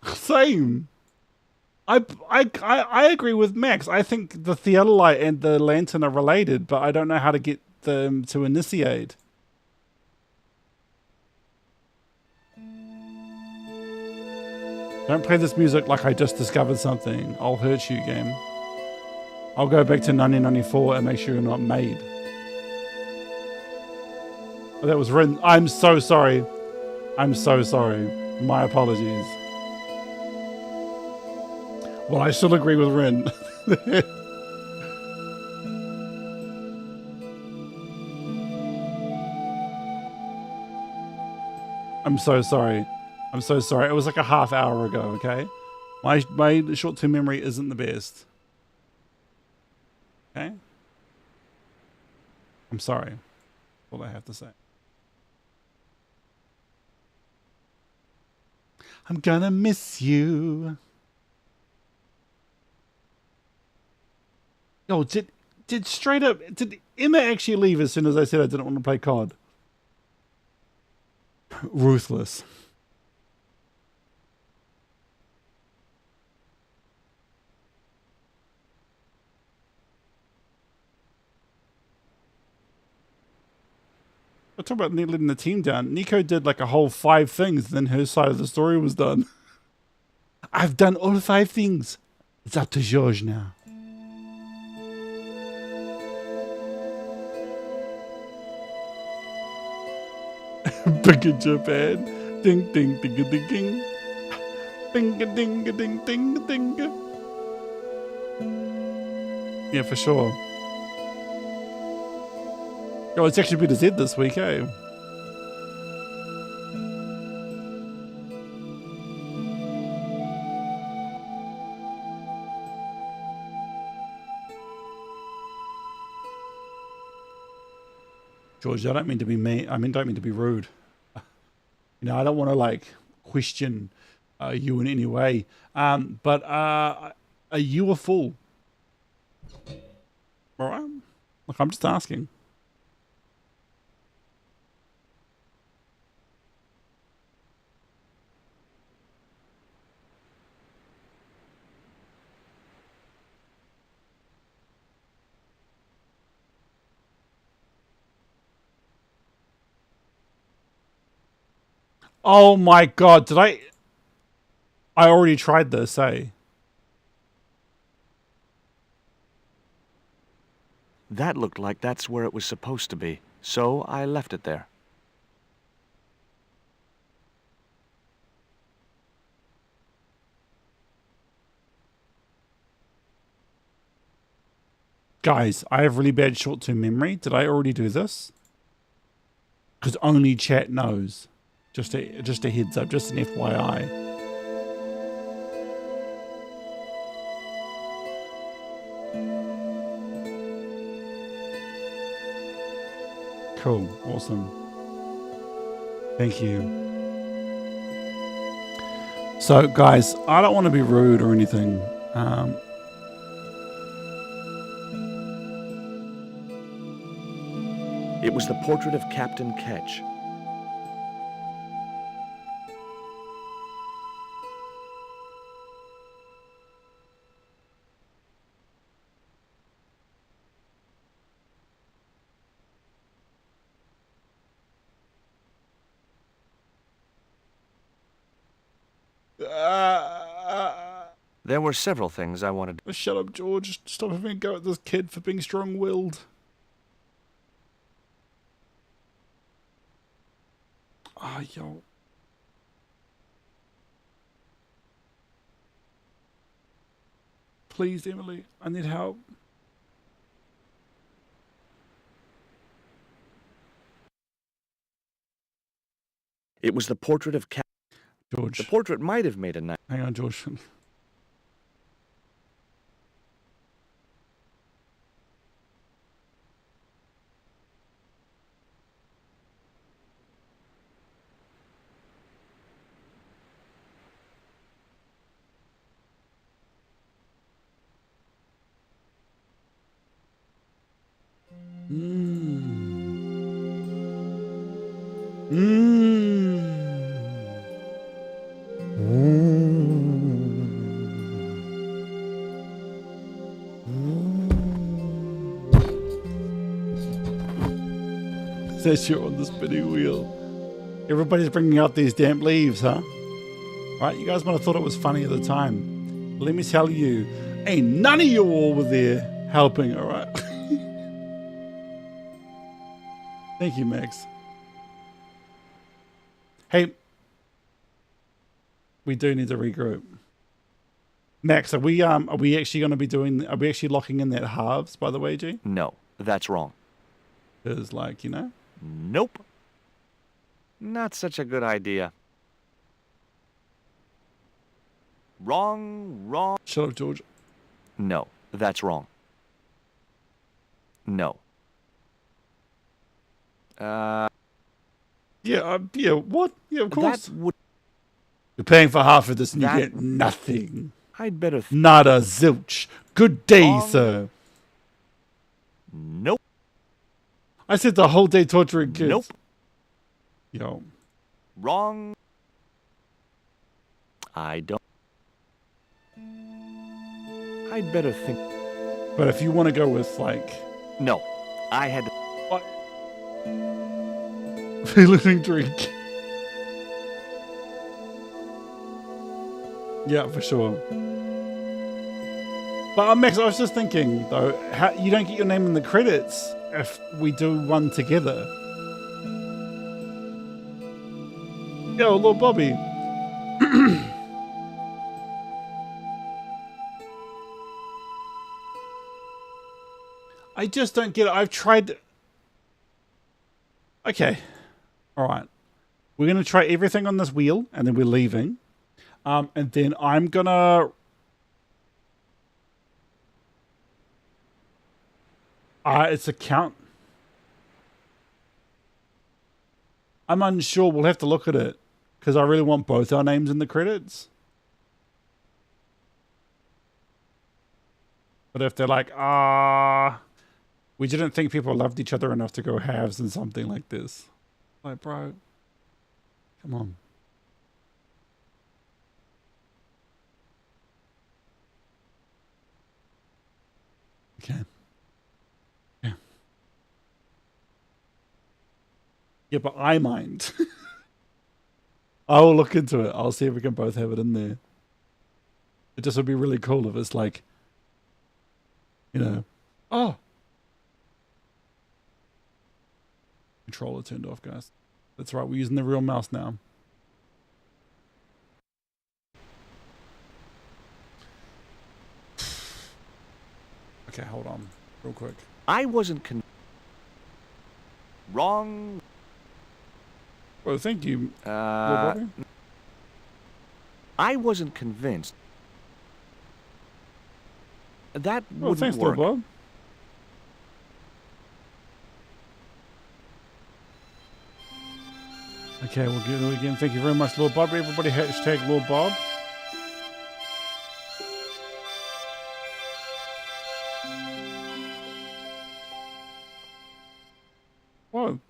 Same. I agree with Max. I think the theodolite and the lantern are related, but I don't know how to get them to initiate. Don't play this music like I just discovered something. I'll hurt you, game. I'll go back to 1994 and make sure you're not made. Oh, that was written. I'm so sorry. I'm so sorry. My apologies. Well, I still agree with Rin. I'm so sorry. I'm so sorry. It was like a half hour ago, okay? My short-term memory isn't the best. Okay? I'm sorry. all I have to say. I'm gonna miss you. Oh, did straight up, did Emma actually leave as soon as I said I didn't want to play COD? Ruthless. I talk about letting the team down. Nico did like a whole 5 things, then her side of the story was done. I've done all 5 things. It's up to George now. Big in Japan. Ding ding ding ding ding. Ding ding ding ding ding. Yeah, for sure. Oh, it's actually been a Z this week, eh? George, I don't mean to be mean. I don't mean to be rude. You know, I don't want to like question you in any way. But are you a fool? All right. Look, I'm just asking. Oh my god, did I already tried this, eh? That looked like that's where it was supposed to be, so I left it there. Guys, I have really bad short-term memory. Did I already do this? Because only chat knows. Just a heads up, just an FYI. Cool, awesome. Thank you. So, guys, I don't want to be rude or anything. It was the portrait of Captain Ketch. There were several things I wanted. Shut up, George. Stop having a go at this kid for being strong-willed. Ah, yo. Please, Emily, I need help. It was the portrait of George. The portrait might have made a nice. Hang on, George. Says you're on the spinning wheel. Everybody's bringing out these damn leaves, huh? Right, you guys might have thought it was funny at the time. Let me tell you, ain't none of you all were there helping, all right? Thank you, Max. Hey, we do need to regroup. Max, are we actually going to be doing? Are we actually locking in that halves? By the way, G? No, that's wrong. Because, like, you know. Nope. Not such a good idea. Wrong. Shut up, George. No, that's wrong. No. Yeah, what? Yeah, of course. That would... You're paying for half of this and you That- get nothing. I'd better... Not a zilch. Good day, Wrong. sir. Nope. I said the whole day torturing kids. Nope. Yo. Wrong. I don't... I'd better think... But if you want to go with, like... No. I had... Feeling drink. Yeah, for sure. But Max, I was just thinking though, how you don't get your name in the credits if we do one together. Yo, Lord Bobby. I just don't get it. I've tried. Okay. All right. We're going to try everything on this wheel and then we're leaving. And then I'm going to... it's a count. I'm unsure. We'll have to look at it. Because I really want both our names in the credits. But if they're like, we didn't think people loved each other enough to go halves in something like this. Like, bro, come on. Okay. Yeah. Yeah, but I mind. I will look into it. I'll see if we can both have it in there. It just would be really cool if it's like, you know, oh. Controller turned off, guys. That's right, we're using the real mouse now. Okay, hold on, real quick. I wasn't wrong. Well, thank you, Lord Bobby. I wasn't convinced. That Oh, wouldn't thanks, work. Lord Bob. Okay, we'll do it again. Thank you very much, Lord Bob. Everybody hashtag Lord Bob. Whoa.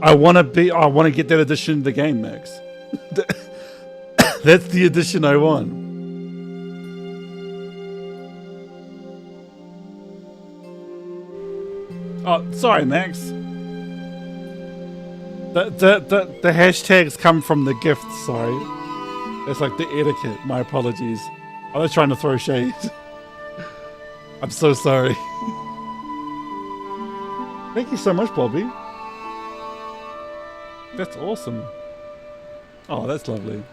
I want to get that edition of the game, Max. That's the edition I want. Oh, sorry, Max. The hashtags come from the gift, sorry. It's like the etiquette. My apologies. I was trying to throw shade. I'm so sorry. Thank you so much, Bobby. That's awesome. Oh, that's lovely.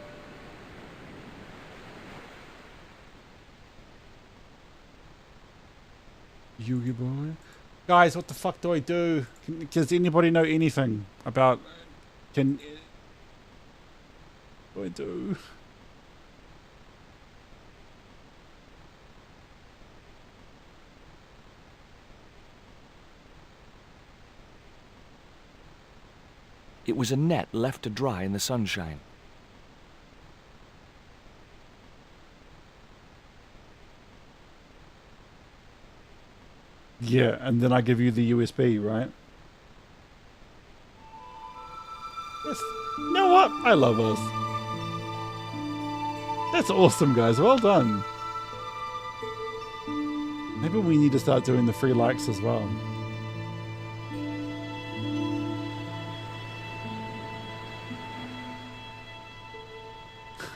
Yugi boy. Guys, what the fuck do I do? Does anybody know anything about... What do I do? It was a net left to dry in the sunshine. Yeah, and then I give you the USB, right? That's, you know what? I love us. That's awesome, guys. Well done. Maybe we need to start doing the free likes as well.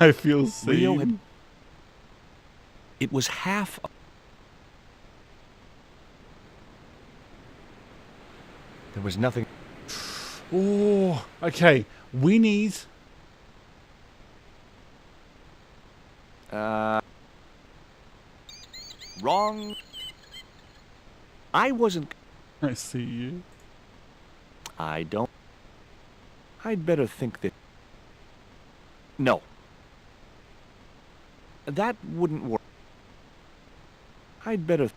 I feel seen. It was half... There was nothing... Oh, okay. We need... Wrong. I wasn't... I see you. I don't... I'd better think that... No. That wouldn't work. I'd better...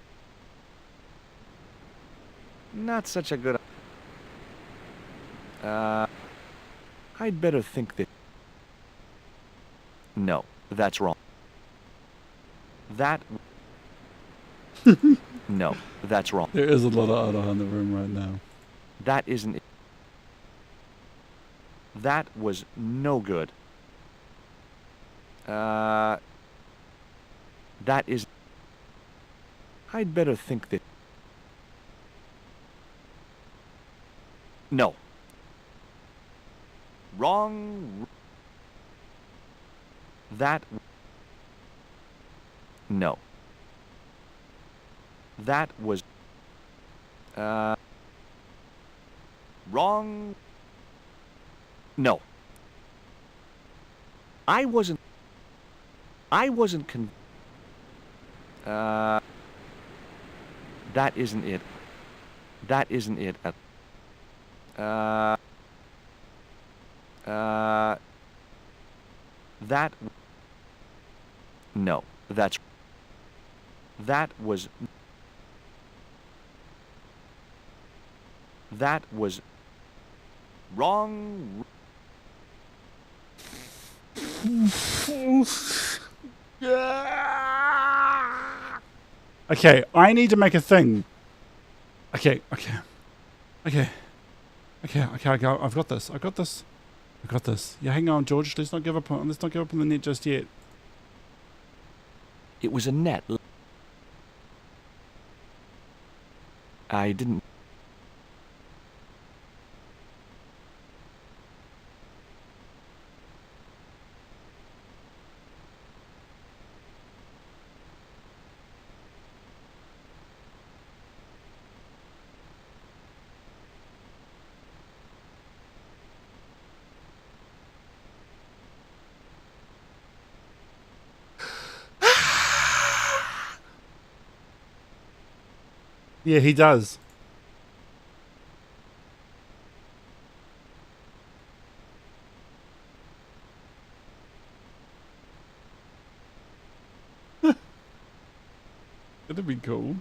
Not such a good... I'd better think that... No, that's wrong. That... No, that's wrong. There is a lot of Ottawa in the room right now. That isn't it. That was no good. That is... I'd better think that... No. Wrong. That... No. That was... Wrong. No. I wasn't that isn't it. That isn't it. That... No, that's... That was... That was... Wrong... Okay, I need to make a thing. Okay. I've got this. Yeah, hang on, George. Let's not give up on the net just yet. It was a net. I didn't... Yeah, he does. That'd be cool.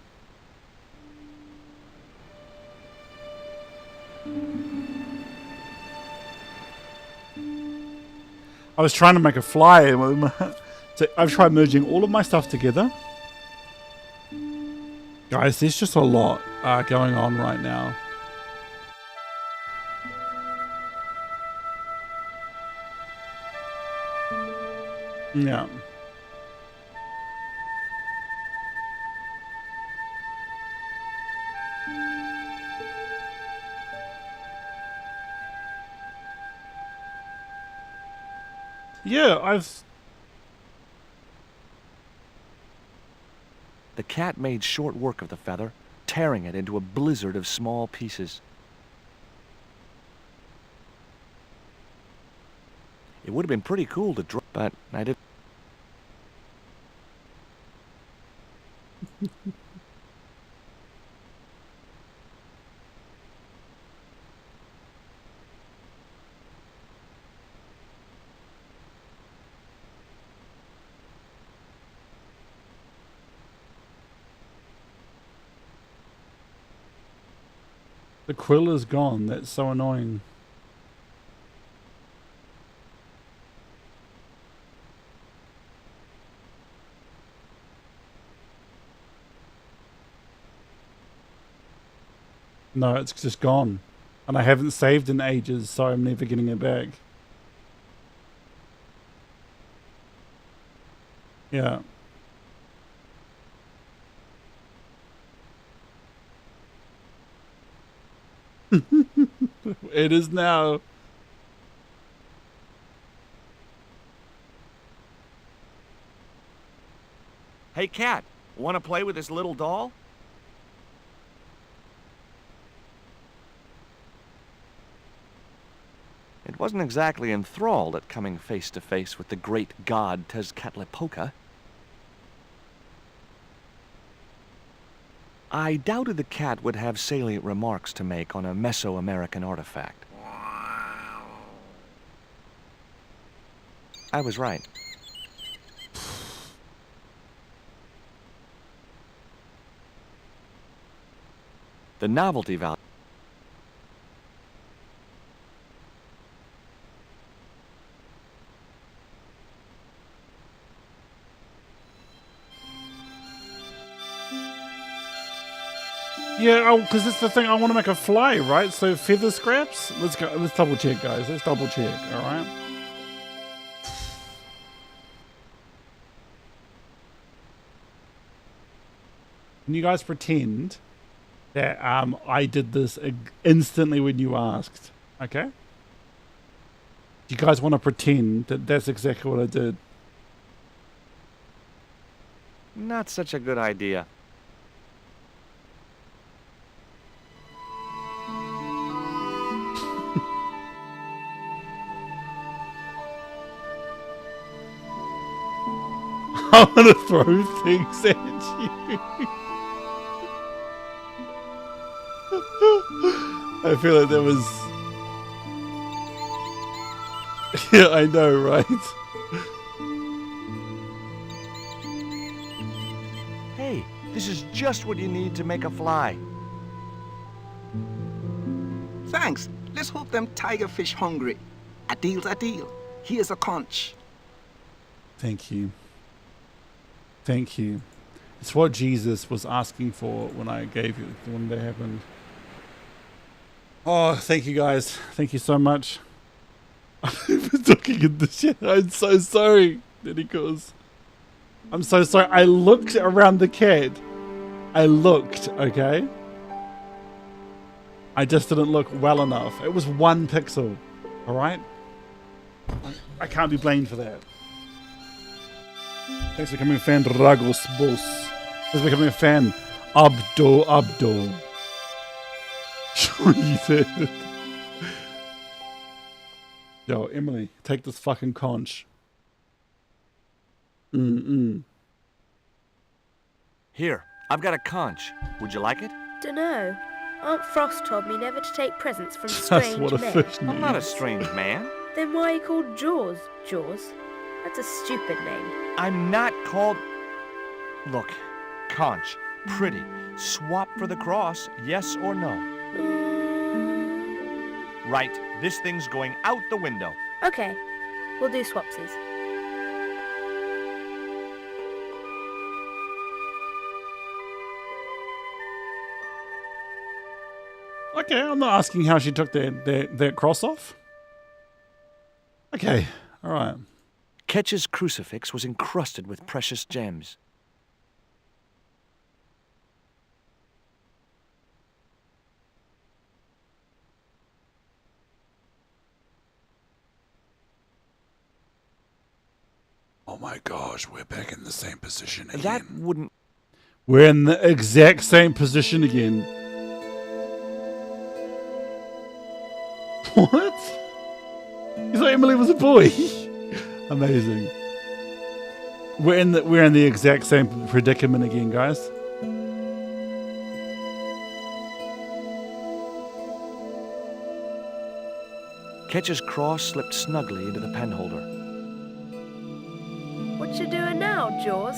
I was trying to make a fly. So I've tried merging all of my stuff together. Guys, there's just a lot going on right now. Yeah. Yeah, I've... The cat made short work of the feather, tearing it into a blizzard of small pieces. It would have been pretty cool to draw, but I didn't. The quill is gone. That's so annoying. No, it's just gone. And I haven't saved in ages, so I'm never getting it back. Yeah. It is now. Hey, cat, want to play with this little doll? It wasn't exactly enthralled at coming face to face with the great god Tezcatlipoca. I doubted the cat would have salient remarks to make on a Mesoamerican artifact. I was right. The novelty value. Yeah, oh, because that's the thing. I want to make a fly, right? So feather scraps. Let's go. Let's double check, guys. Let's double check. All right. Can you guys pretend that I did this instantly when you asked? Okay. Do you guys want to pretend that that's exactly what I did? Not such a good idea. I'm gonna throw things at you. I feel like that was... Yeah, I know, right? Hey, this is just what you need to make a fly. Thanks. Let's hope them tiger fish hungry. A deal's a deal. Here's a conch. Thank you. Thank you. It's what Jesus was asking for when I gave you, when that happened. Oh, thank you guys. Thank you so much. I've been talking in the shit. I'm so sorry, Nicholas. I'm so sorry. I looked around the cat. I looked, okay? I just didn't look well enough. It was 1 pixel, alright? I can't be blamed for that. Thanks for becoming a fan, Dragos Boss. Thanks for becoming a fan, Abdo. Sure you did. Yo, Emily, take this fucking conch. Here, I've got a conch. Would you like it? Dunno. Aunt Frost told me never to take presents from That's strange what a men. fish I'm not a needs. strange man. Then why are you called Jaws? Jaws? That's a stupid name. I'm not called... Look, conch, pretty. Swap for the cross, yes or no? Right, this thing's going out the window. Okay, we'll do swapsies. Okay, I'm not asking how she took that cross off. Okay, alright. Ketch's crucifix was encrusted with precious gems. Oh my gosh, we're back in the same position again. That wouldn't... We're in the exact same position again. What? You thought Emily was a boy? Amazing. We're in the exact same predicament again, guys. Ketch's cross slipped snugly into the penholder. What you doing now, Jaws?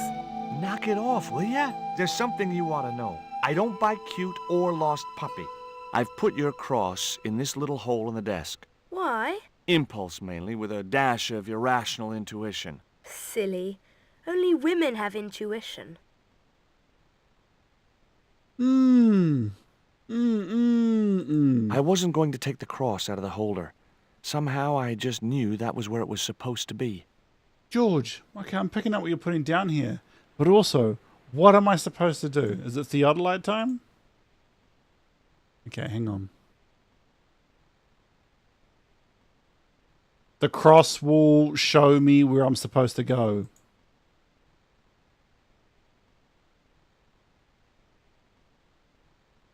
Knock it off, will ya? There's something you ought to know. I don't buy cute or lost puppy. I've put your cross in this little hole in the desk. Why? Impulse mainly, with a dash of irrational intuition. Silly. Only women have intuition. I wasn't going to take the cross out of the holder. Somehow I just knew that was where it was supposed to be. George, okay, I'm picking up what you're putting down here. But also, what am I supposed to do? Is it theodolite time? Okay, hang on. The cross will show me where I'm supposed to go.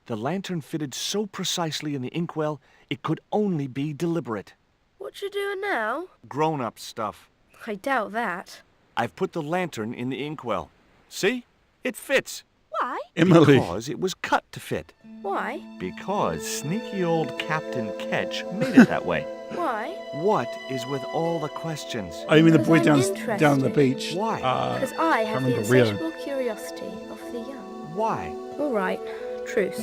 The lantern fitted so precisely in the inkwell, it could only be deliberate. What you doing now? Grown-up stuff. I doubt that. I've put the lantern in the inkwell. See? It fits. Why? Emily. Because it was cut to fit. Why? Because sneaky old Captain Ketch made it that way. Why? What is with all the questions? Oh, you mean the boy Because I'm down the interested. beach? Why? Because I have the remember Rio. insatiable curiosity of the young. Why? All right, truce.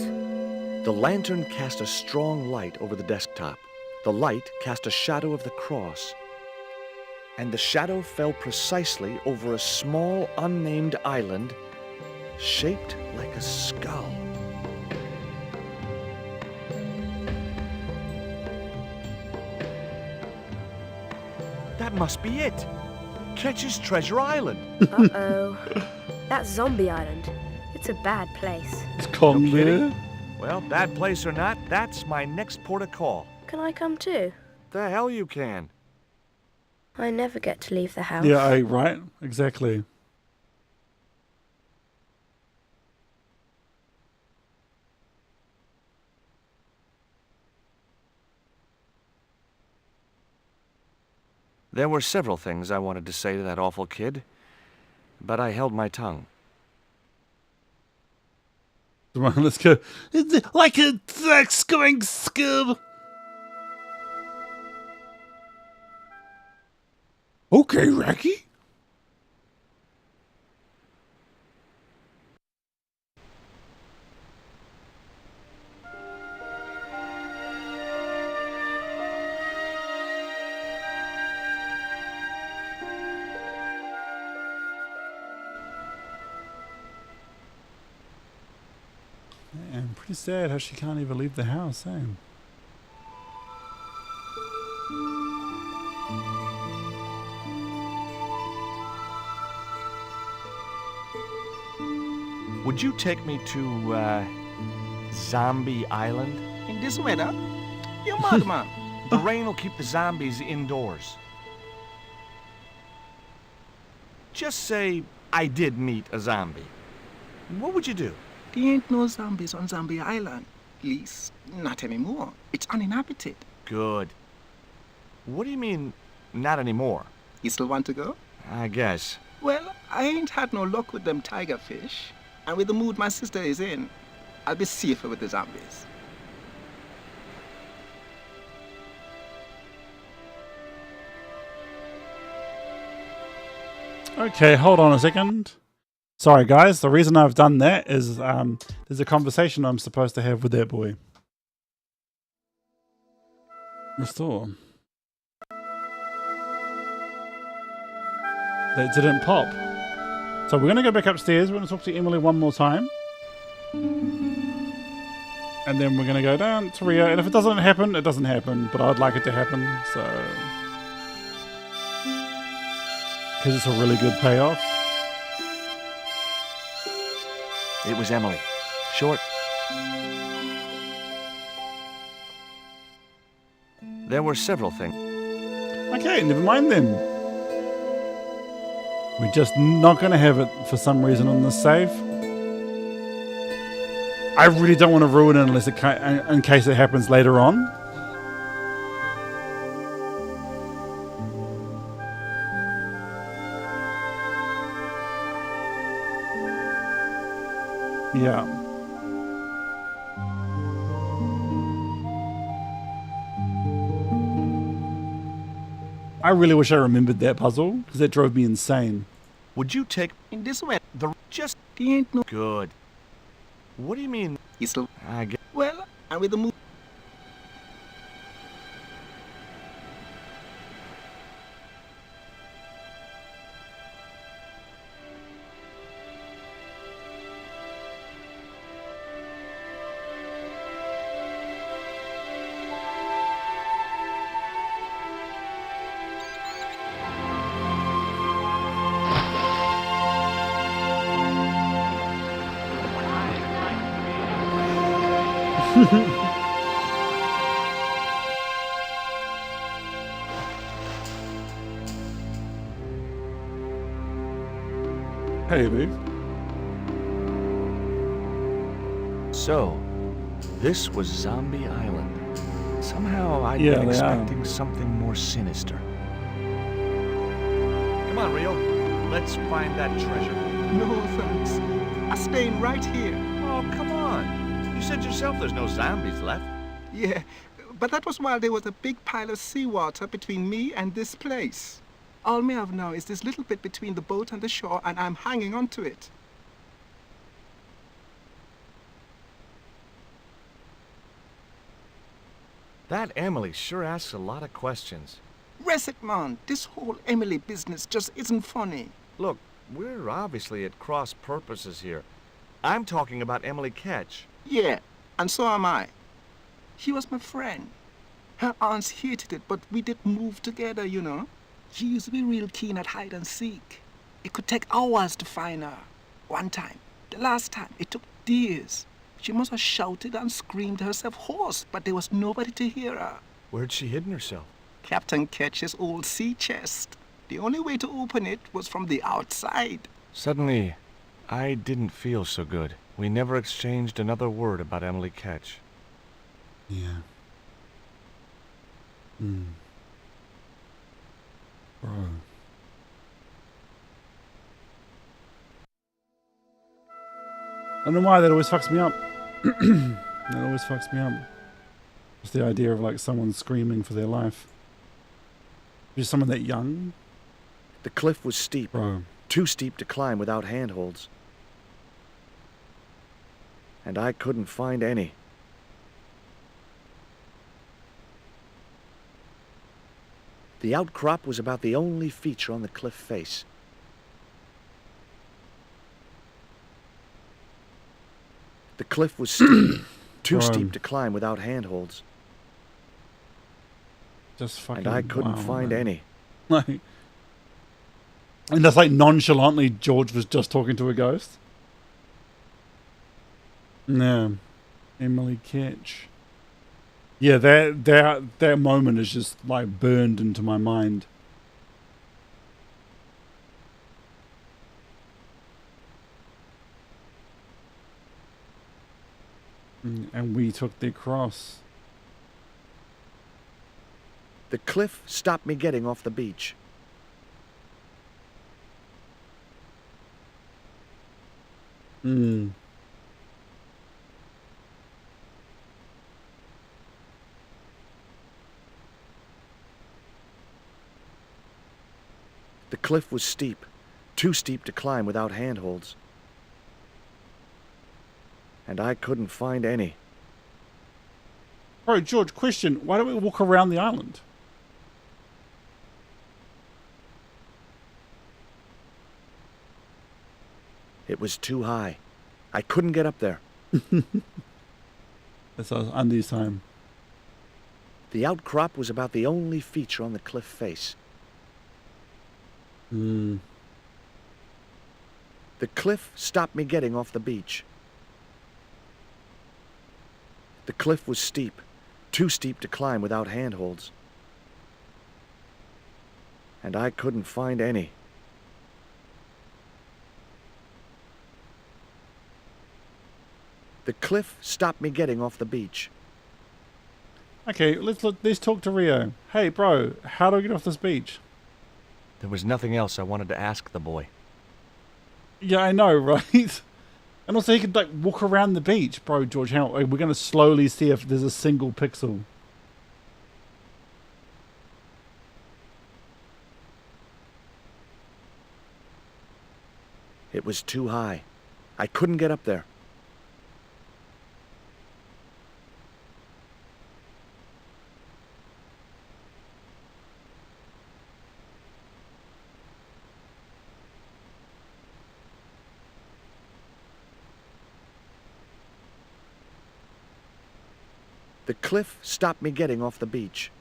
The lantern cast a strong light over the desktop. The light cast a shadow of the cross. And the shadow fell precisely over a small, unnamed island shaped like a skull. That must be it. Ketch's Treasure Island. Uh-oh. That's Zombie Island. It's a bad place. It's calm No kidding. there. Well, bad place or not, that's my next port of call. Can I come too? The hell you can. I never get to leave the house. Yeah, right? Exactly. There were several things I wanted to say to that awful kid, but I held my tongue. Come on, let's go. It's like a Thanksgiving scub. Okay, Racky. Man, pretty sad how she can't even leave the house, eh? Would you take me to, Zombie Island? In this weather? You're mad, man. The rain will keep the zombies indoors. Just say I did meet a zombie. What would you do? There ain't no zombies on Zombie Island. At least, not anymore. It's uninhabited. Good. What do you mean, not anymore? You still want to go? I guess. Well, I ain't had no luck with them tiger fish. And with the mood my sister is in, I'll be safer with the zombies. Okay, hold on a second. Sorry, guys. The reason I've done that is there's a conversation I'm supposed to have with that boy. Restore. That didn't pop. So we're going to go back upstairs. We're going to talk to Emily one more time. And then we're going to go down to Rio. And if it doesn't happen, it doesn't happen. But I'd like it to happen, so... because it's a really good payoff. It was Emily. Short. There were several things. Okay, never mind then. We're just not going to have it for some reason on this save. I really don't want to ruin it unless it in case it happens later on. Yeah. I really wish I remembered that puzzle because that drove me insane. Would you take In this weather, just there ain't no... good? What do you mean? You still... I guess. Well, and with the mood... Hey, babe. So, this was Zombie Island. Somehow I'd Yeah, been they are. expecting something more sinister. Come on, Rio. Let's find that treasure. No, thanks. I'm staying right here. Oh, come on. You said yourself there's no zombies left. Yeah, but that was while there was a big pile of seawater between me and this place. All me have now is this little bit between the boat and the shore, and I'm hanging on to it. That Emily sure asks a lot of questions. Rest it, man. This whole Emily business just isn't funny. Look, we're obviously at cross purposes here. I'm talking about Emily Ketch. Yeah, and so am I. She was my friend. Her aunts hated it, but we did move together, you know. She used to be real keen at hide and seek. It could take hours to find her. One time, the last time, it took days. She must have shouted and screamed herself hoarse, but there was nobody to hear her. Where'd she hidden herself? Captain Ketch's old sea chest. The only way to open it was from the outside. Suddenly, I didn't feel so good. We never exchanged another word about Emily Ketch. Yeah. Bro. I don't know why that always fucks me up. That always fucks me up. Just the idea of like someone screaming for their life. Just someone that young. The cliff was steep. Bro. Too steep to climb without handholds. And I couldn't find any. The outcrop was about the only feature on the cliff face. The cliff was steep, too steep to climb without handholds. Just fucking. And I couldn't find any. Like, and that's like nonchalantly George was just talking to a ghost. Yeah. Emily Ketch. Yeah, that moment is just like burned into my mind. And we took the cross. The cliff stopped me getting off the beach. Hmm. The cliff was steep, too steep to climb without handholds. And I couldn't find any. Bro, George, question. Why don't we walk around the island? It was too high. I couldn't get up there. That's Andy's time. The outcrop was about the only feature on the cliff face. Hmm. The cliff stopped me getting off the beach. The cliff was steep, too steep to climb without handholds. And I couldn't find any. The cliff stopped me getting off the beach. Okay, let's talk to Rio. Hey, bro, how do I get off this beach? There was nothing else I wanted to ask the boy. Yeah, I know, right? And also he could like walk around the beach. Bro, George, hang on. We're going to slowly see if there's a single pixel. It was too high. I couldn't get up there. The cliff stopped me getting off the beach.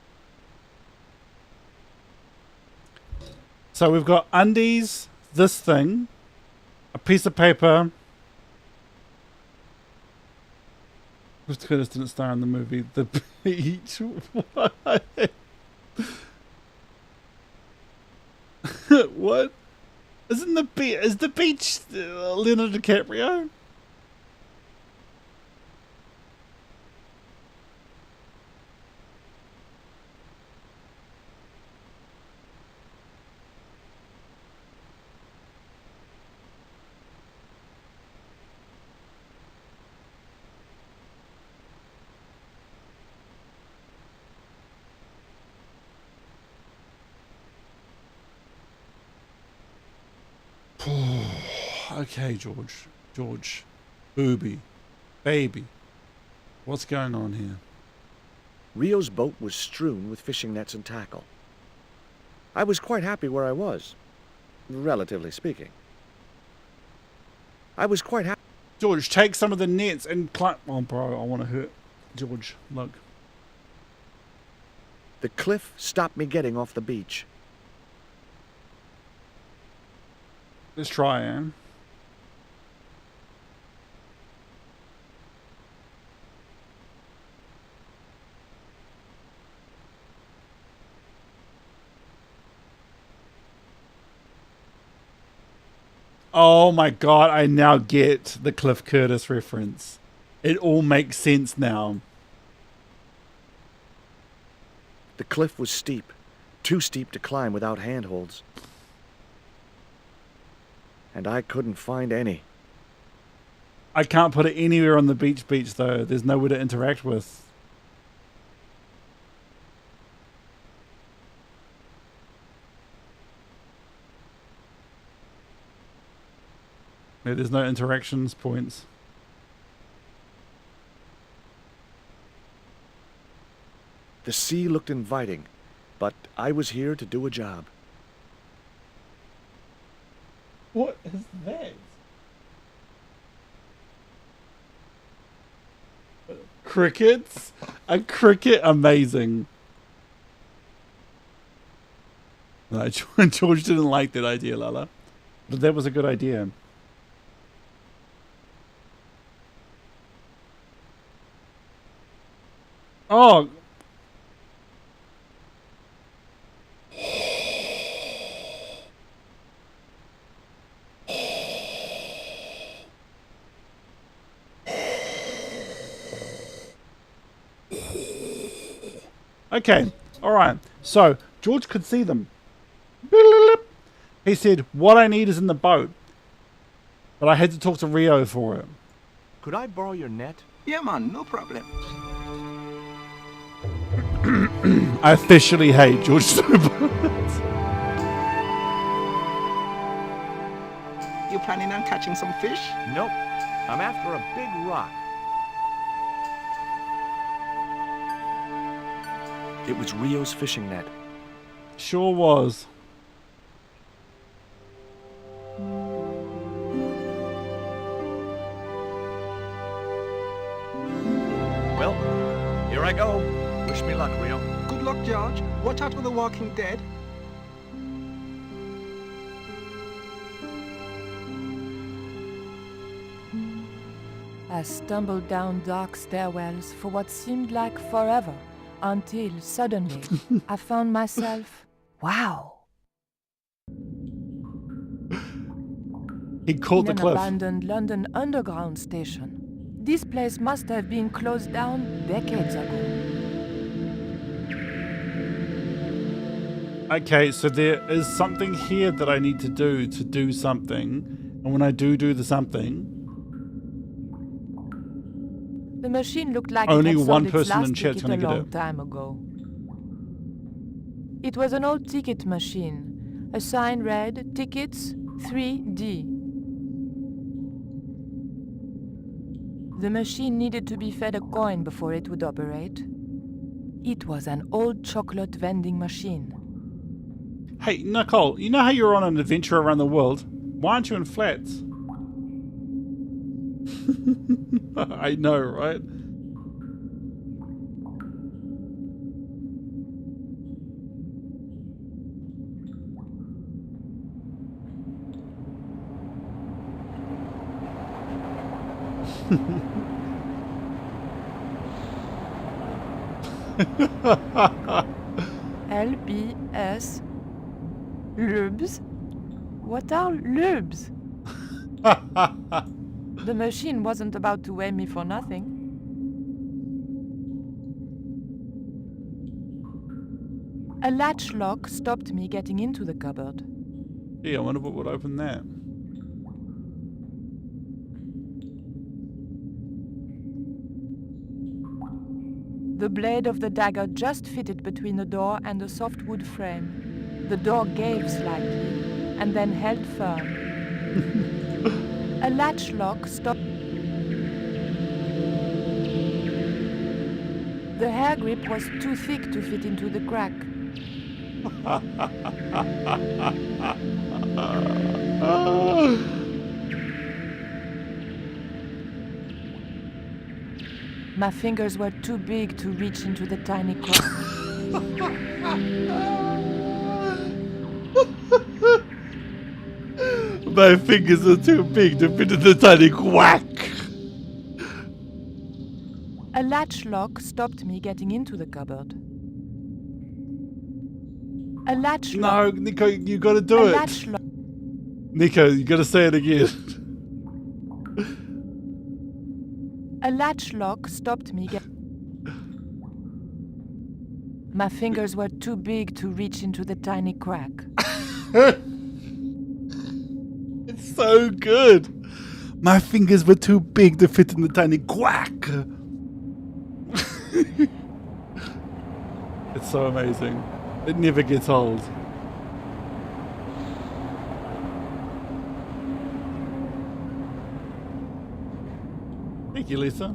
So we've got undies, this thing, a piece of paper. Mr. Curtis didn't star in the movie The Beach. What? What? Isn't the beach? Is the beach Leonardo DiCaprio? Okay, George, booby, baby, what's going on here? Rio's boat was strewn with fishing nets and tackle. I was quite happy where I was, relatively speaking. I was quite happy. George, take some of the nets and climb. Oh, bro, I want to hurt George. Look. The cliff stopped me getting off the beach. Let's try, Anne. Oh my god, I now get the Cliff Curtis reference. It all makes sense now. The cliff was steep, too steep to climb without handholds. And I couldn't find any. I can't put it anywhere on the beach though. There's nowhere to interact with. Yeah, there's no interactions points. The sea looked inviting, but I was here to do a job. What is that? Crickets? A cricket? Amazing. No, George didn't like that idea, Lala. But that was a good idea. Oh. Okay, alright. So, George could see them. He said, what I need is in the boat. But I had to talk to Rio for it. Could I borrow your net? Yeah, man, no problem. I officially hate George Snowbird. You planning on catching some fish? Nope. I'm after a big rock. It was Rio's fishing net. Sure was. Well, here I go. Wish me luck, Rio. Good luck, George. Watch out for the Walking Dead. I stumbled down dark stairwells for what seemed like forever, until suddenly I found myself, wow, He caught the in an cliff. abandoned London Underground station. This place must have been closed down decades ago. Okay, so there is something here that I need to do something. And when I do the something, The machine looked like Only it had one sold person its last in chat's ticket gonna a get long it. time ago. It was an old ticket machine. A sign read, Tickets 3D. The machine needed to be fed a coin before it would operate. It was an old chocolate vending machine. hey, Nicole, you know how you're on an adventure around the world? Why aren't you in flats? I know, right? LBS. Lubes? What are lubes? The machine wasn't about to weigh me for nothing. A latch lock stopped me getting into the cupboard. Yeah, I wonder what would open that. The blade of the dagger just fitted between the door and the soft wood frame. The door gave slightly and then held firm. A latch lock stopped. The hair grip was too thick to fit into the crack. My fingers were too big to reach into the tiny crack. My fingers are too big to fit in the tiny quack. A latch lock stopped me getting into the cupboard. A latch lock. No, Nico, you gotta do A it. latch lock. Nico, you gotta say it again. A latch lock stopped me My fingers were too big to reach into the tiny crack. It's so good. My fingers were too big to fit in the tiny quack. It's so amazing. It never gets old. Thank you, Lisa.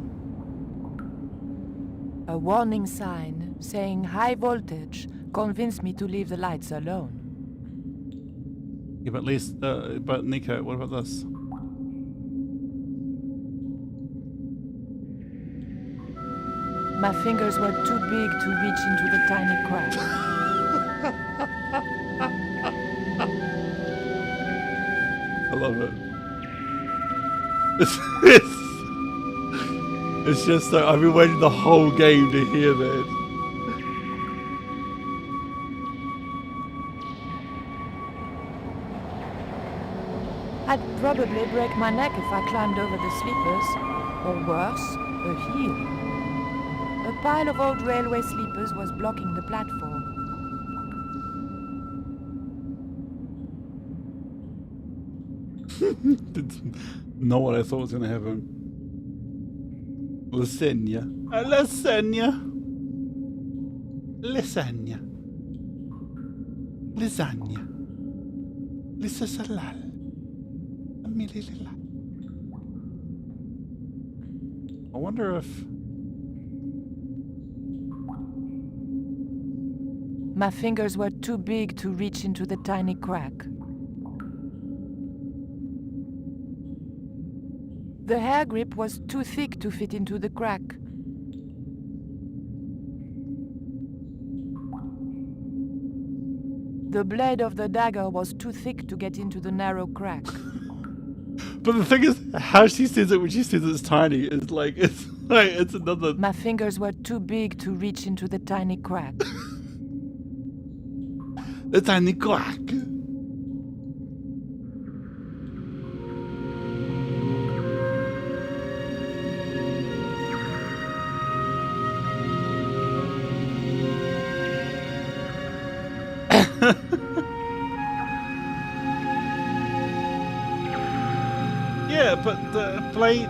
A warning sign saying high voltage convinced me to leave the lights alone. Yeah, but but Nico, what about this? My fingers were too big to reach into the tiny crack. I love it. It's just so I've been waiting the whole game to hear that. I'd probably break my neck if I climbed over the sleepers, or worse, a heel. A pile of old railway sleepers was blocking the platform. Didn't know what I thought was going to happen. Lasagna. Lasagna. Lasagna. Lasagna. Lisa Salal. I wonder if... My fingers were too big to reach into the tiny crack. The hair grip was too thick to fit into the crack. The blade of the dagger was too thick to get into the narrow crack. But the thing is, how she says it when she says it's tiny is like, it's another... My fingers were too big to reach into the tiny crack. The tiny crack. Yeah, but play.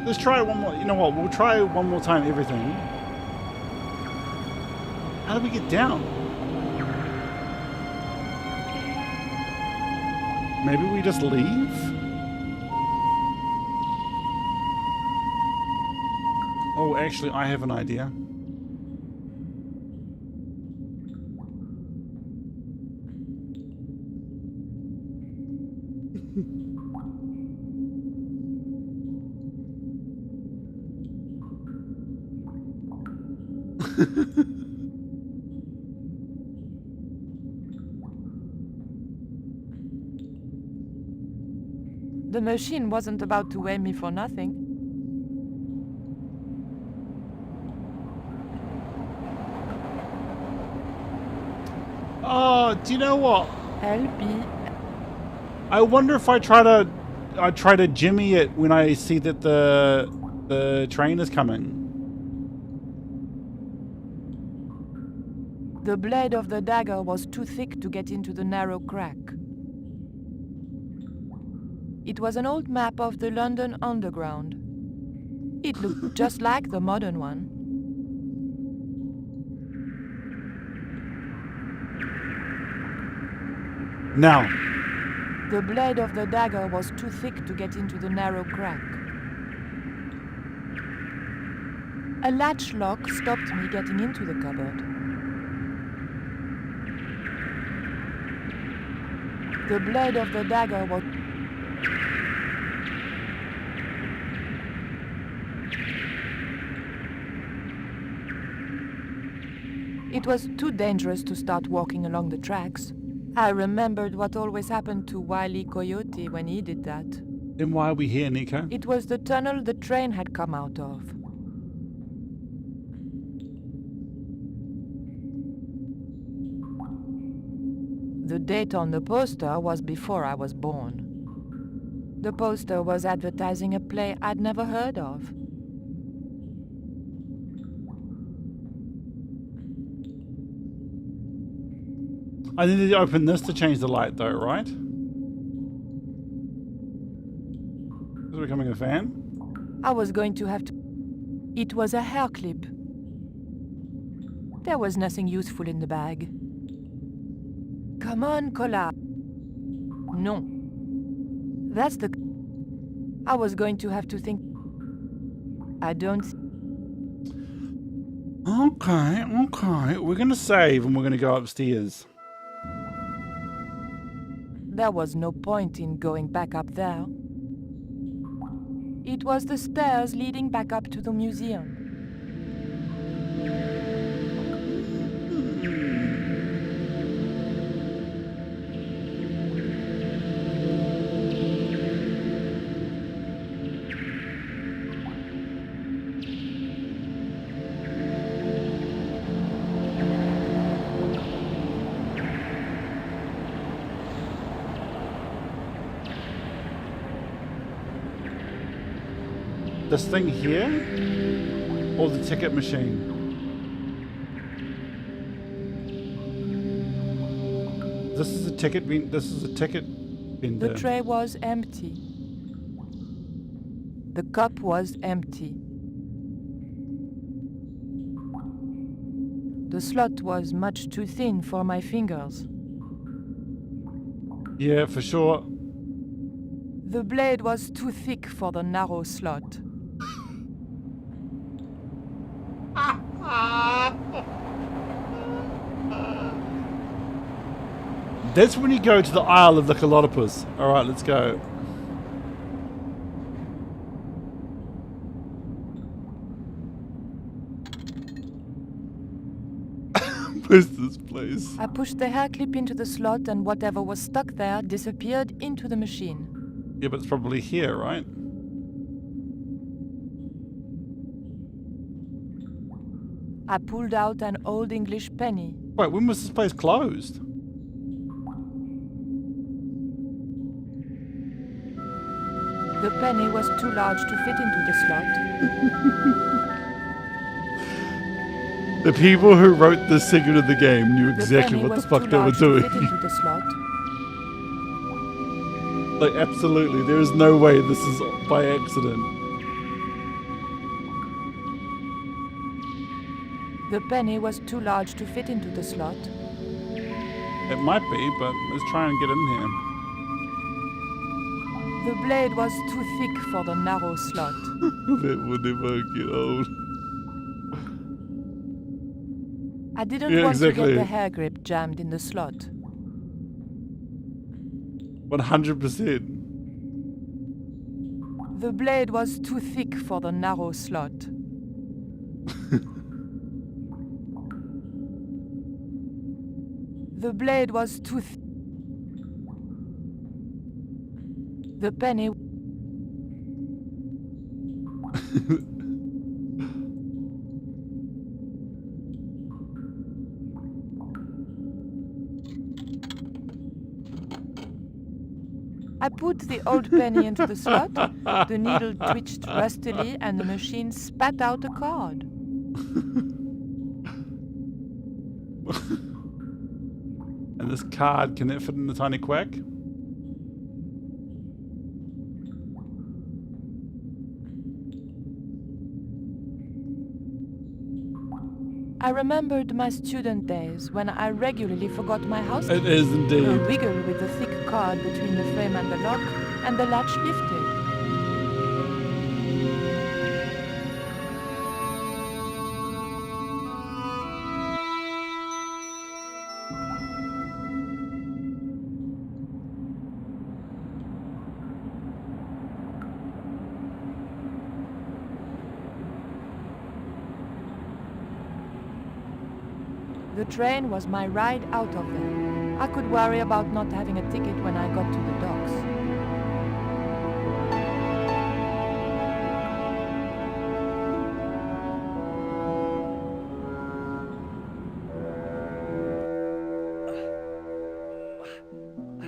Let's try it one more. You know what? We'll try one more time. Everything. How do we get down? Maybe we just leave. Oh, actually, I have an idea. The machine wasn't about to weigh me for nothing. Oh, do you know what? LP. I wonder if I try to jimmy it when I see that the train is coming. The blade of the dagger was too thick to get into the narrow crack. It was an old map of the London Underground. It looked just like the modern one. Now. The blade of the dagger was too thick to get into the narrow crack. A latch lock stopped me getting into the cupboard. The blade of the dagger was... It was too dangerous to start walking along the tracks. I remembered what always happened to Wile E. Coyote when he did that. Then why are we here, Nico? It was the tunnel the train had come out of. The date on the poster was before I was born. The poster was advertising a play I'd never heard of. I needed to open this to change the light though, right? Is it becoming a fan? I was going to have to... It was a hair clip. There was nothing useful in the bag. Come on, Cola. No. That's the... I was going to have to think... I don't... Okay. We're gonna save and we're gonna go upstairs. There was no point in going back up there. It was the stairs leading back up to the museum. This thing here? Or the ticket machine? This is a ticket vendor. The tray was empty. The cup was empty. The slot was much too thin for my fingers. Yeah, for sure. The blade was too thick for the narrow slot. That's when you go to the Isle of the Calotopus. Alright, let's go. Where's this place? I pushed the hair clip into the slot and whatever was stuck there disappeared into the machine. Yeah, but it's probably here, right? I pulled out an old English penny. Wait, when was this place closed? The penny was too large to fit into the slot. The people who wrote the secret of the game knew The exactly penny what the was fuck too they were large to doing. fit into the slot. Like, absolutely, there is no way this is by accident. The penny was too large to fit into the slot. It might be, but let's try and get in here. The blade was too thick for the narrow slot. That will never get old. I didn't Yeah, want exactly. to get the hair grip jammed in the slot. 100%. The blade was too thick for the narrow slot. The blade was too thick. The penny... I put the old penny into the slot, the needle twitched rustily, and the machine spat out a card. And this card, can that fit in the tiny quack? I remembered my student days when I regularly forgot my house It key. is A indeed. wiggle with the thick card between the frame and the lock, and the latch lifted. The train was my ride out of there. I could worry about not having a ticket when I got to the docks.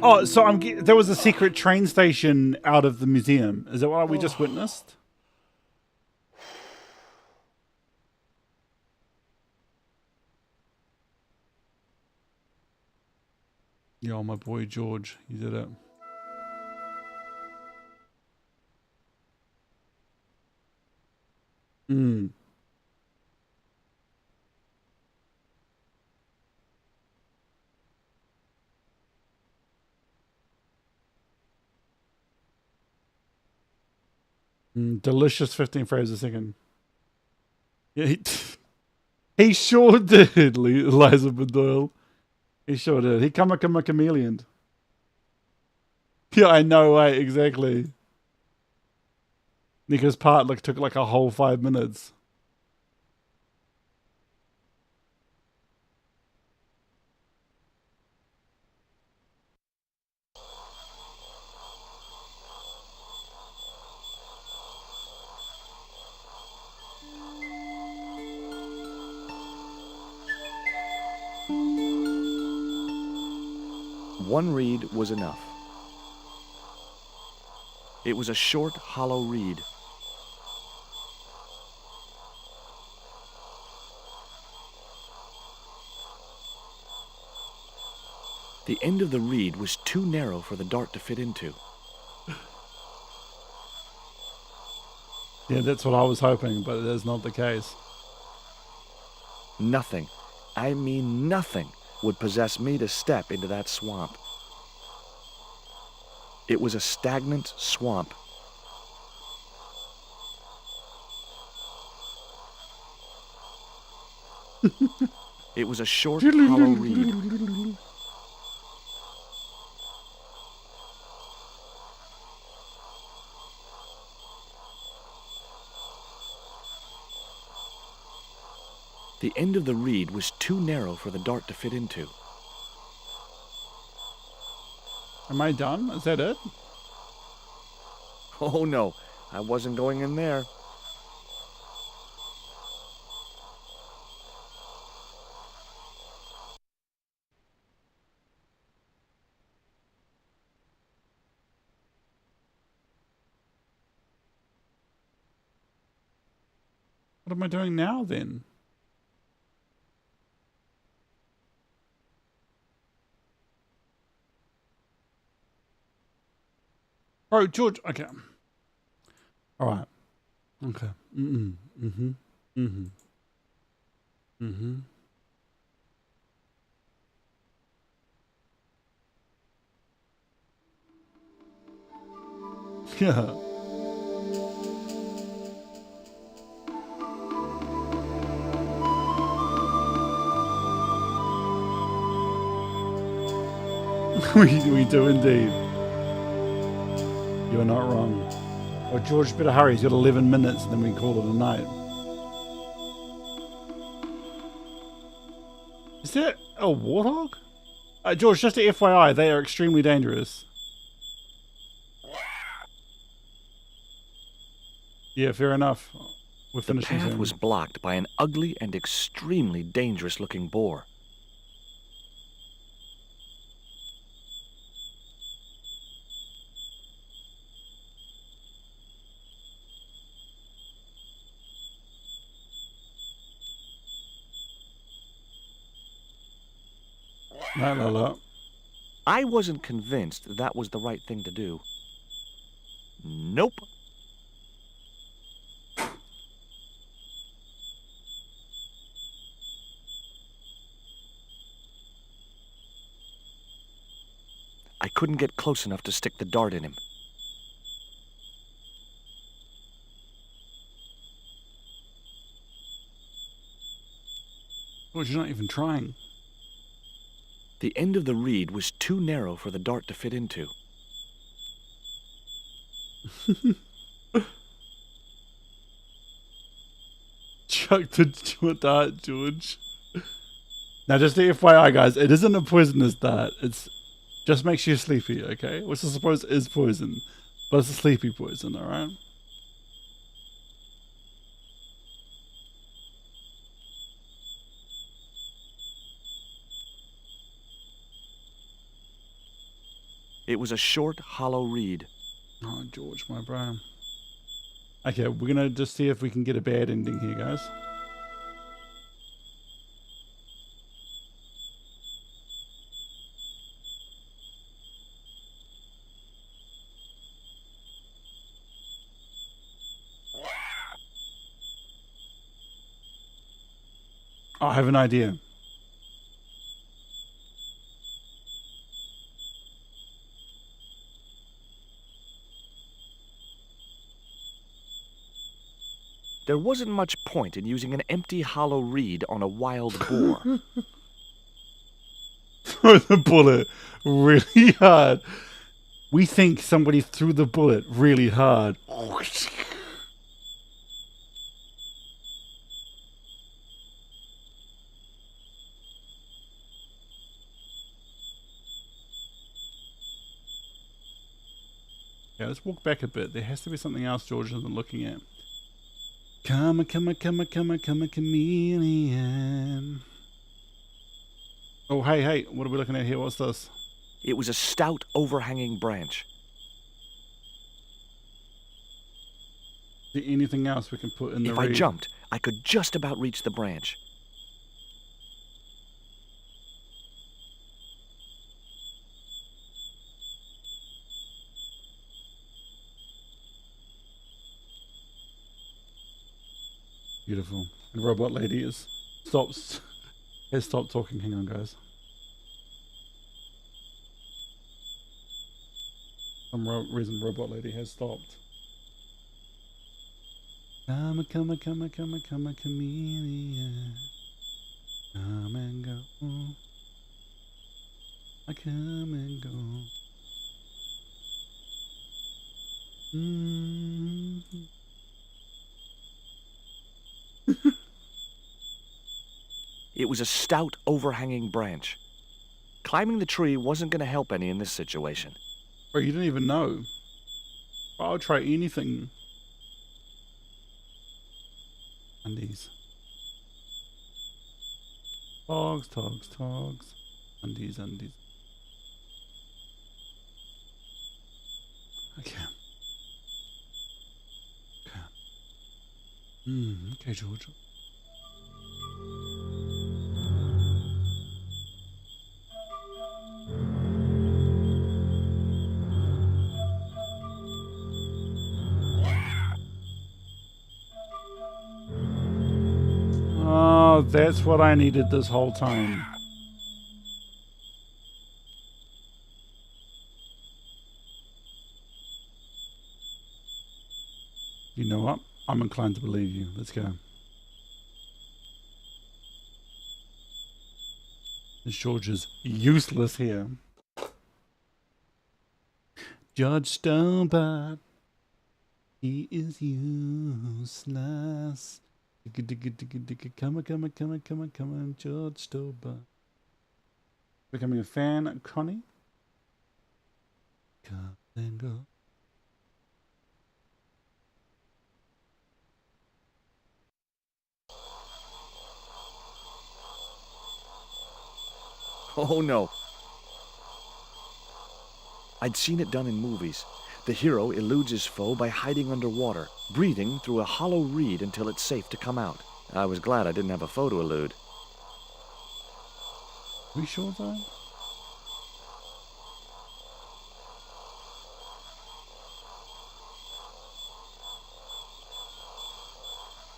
Oh, so there was a secret train station out of the museum. Is that what we just witnessed? Yo, my boy George, you did it. Delicious 15 frames a second. Yeah, he sure did, Elizabeth Doyle. He sure did. He come a chameleon. Yeah, I know, right? Exactly. Nico's part took like a whole 5 minutes. One reed was enough. It was a short, hollow reed. The end of the reed was too narrow for the dart to fit into. Yeah, that's what I was hoping, but that's not the case. Nothing, I mean nothing, would possess me to step into that swamp. It was a stagnant swamp. It was a short, hollow reed. The end of the reed was too narrow for the dart to fit into. Am I done? Is that it? Oh no, I wasn't going in there. What am I doing now then? Oh, George. Okay. All right. Okay. Yeah. we do indeed. You're not wrong. Oh, George, better hurry. He's got 11 minutes, and then we call it a night. Is that a warthog? George, just a FYI, they are extremely dangerous. Yeah, fair enough. We're The finishing path soon. was blocked by an ugly and extremely dangerous-looking boar. La. I wasn't convinced that was the right thing to do. Nope. I couldn't get close enough to stick the dart in him. George, you're not even trying. The end of the reed was too narrow for the dart to fit into. Chuck the dart, George. Now, just the FYI, guys, it isn't a poisonous dart. It's just makes you sleepy, okay? Which I suppose is poison, but it's a sleepy poison, all right? It was a short, hollow reed. Oh, George, my bro. Okay, we're gonna just see if we can get a bad ending here, guys. I have an idea. There wasn't much point in using an empty, hollow reed on a wild boar. Throw the bullet really hard. We think somebody threw the bullet really hard. Yeah, let's walk back a bit. There has to be something else George isn't looking at. Come a chameleon. Oh, hey, what are we looking at here? What's this? It was a stout, overhanging branch. Is there anything else we can put in the If I reed? jumped, I could just about reach the branch. Beautiful. And robot lady has stopped talking. Hang on, guys. For some reason, robot lady has stopped. Come a chameleon. Come and go. I come and go. It was a stout, overhanging branch. Climbing the tree wasn't going to help any in this situation. Bro, you didn't even know. I would try anything. Undies. Togs. Undies. Okay. Okay, George. Oh, that's what I needed this whole time. You know what? I'm inclined to believe you. Let's go. This George is useless here. Judge Stobart, he is useless. Come on, Judge Stobart. Becoming a fan, Connie. Come and go. Oh no. I'd seen it done in movies. The hero eludes his foe by hiding underwater, breathing through a hollow reed until it's safe to come out. I was glad I didn't have a foe to elude. Are we sure though?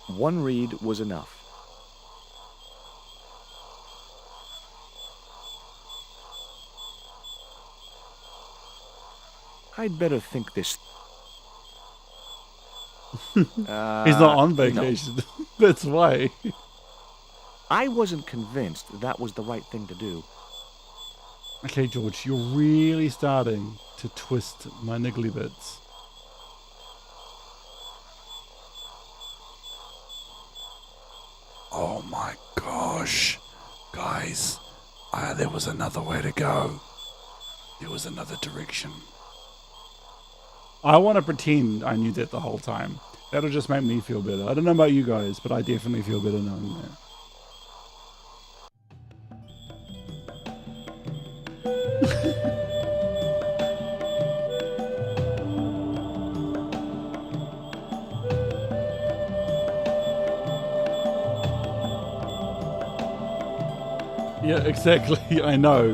One reed was enough. I'd better think this. He's not on vacation. No. That's why. I wasn't convinced that was the right thing to do. Okay, George, you're really starting to twist my niggly bits. Oh my gosh. Guys, there was another way to go. There was another direction. I want to pretend I knew that the whole time. That'll just make me feel better. I don't know about you guys, but I definitely feel better knowing that. Yeah, exactly. I know.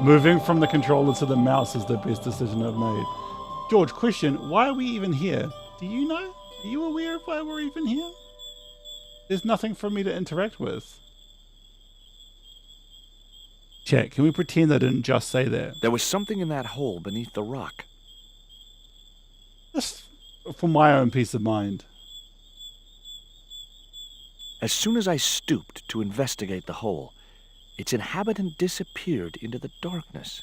Moving from the controller to the mouse is the best decision I've made. George, question, why are we even here? Do you know? Are you aware of why we're even here? There's nothing for me to interact with. Chat, can we pretend I didn't just say that? There was something in that hole beneath the rock. Just for my own peace of mind. As soon as I stooped to investigate the hole, its inhabitant disappeared into the darkness.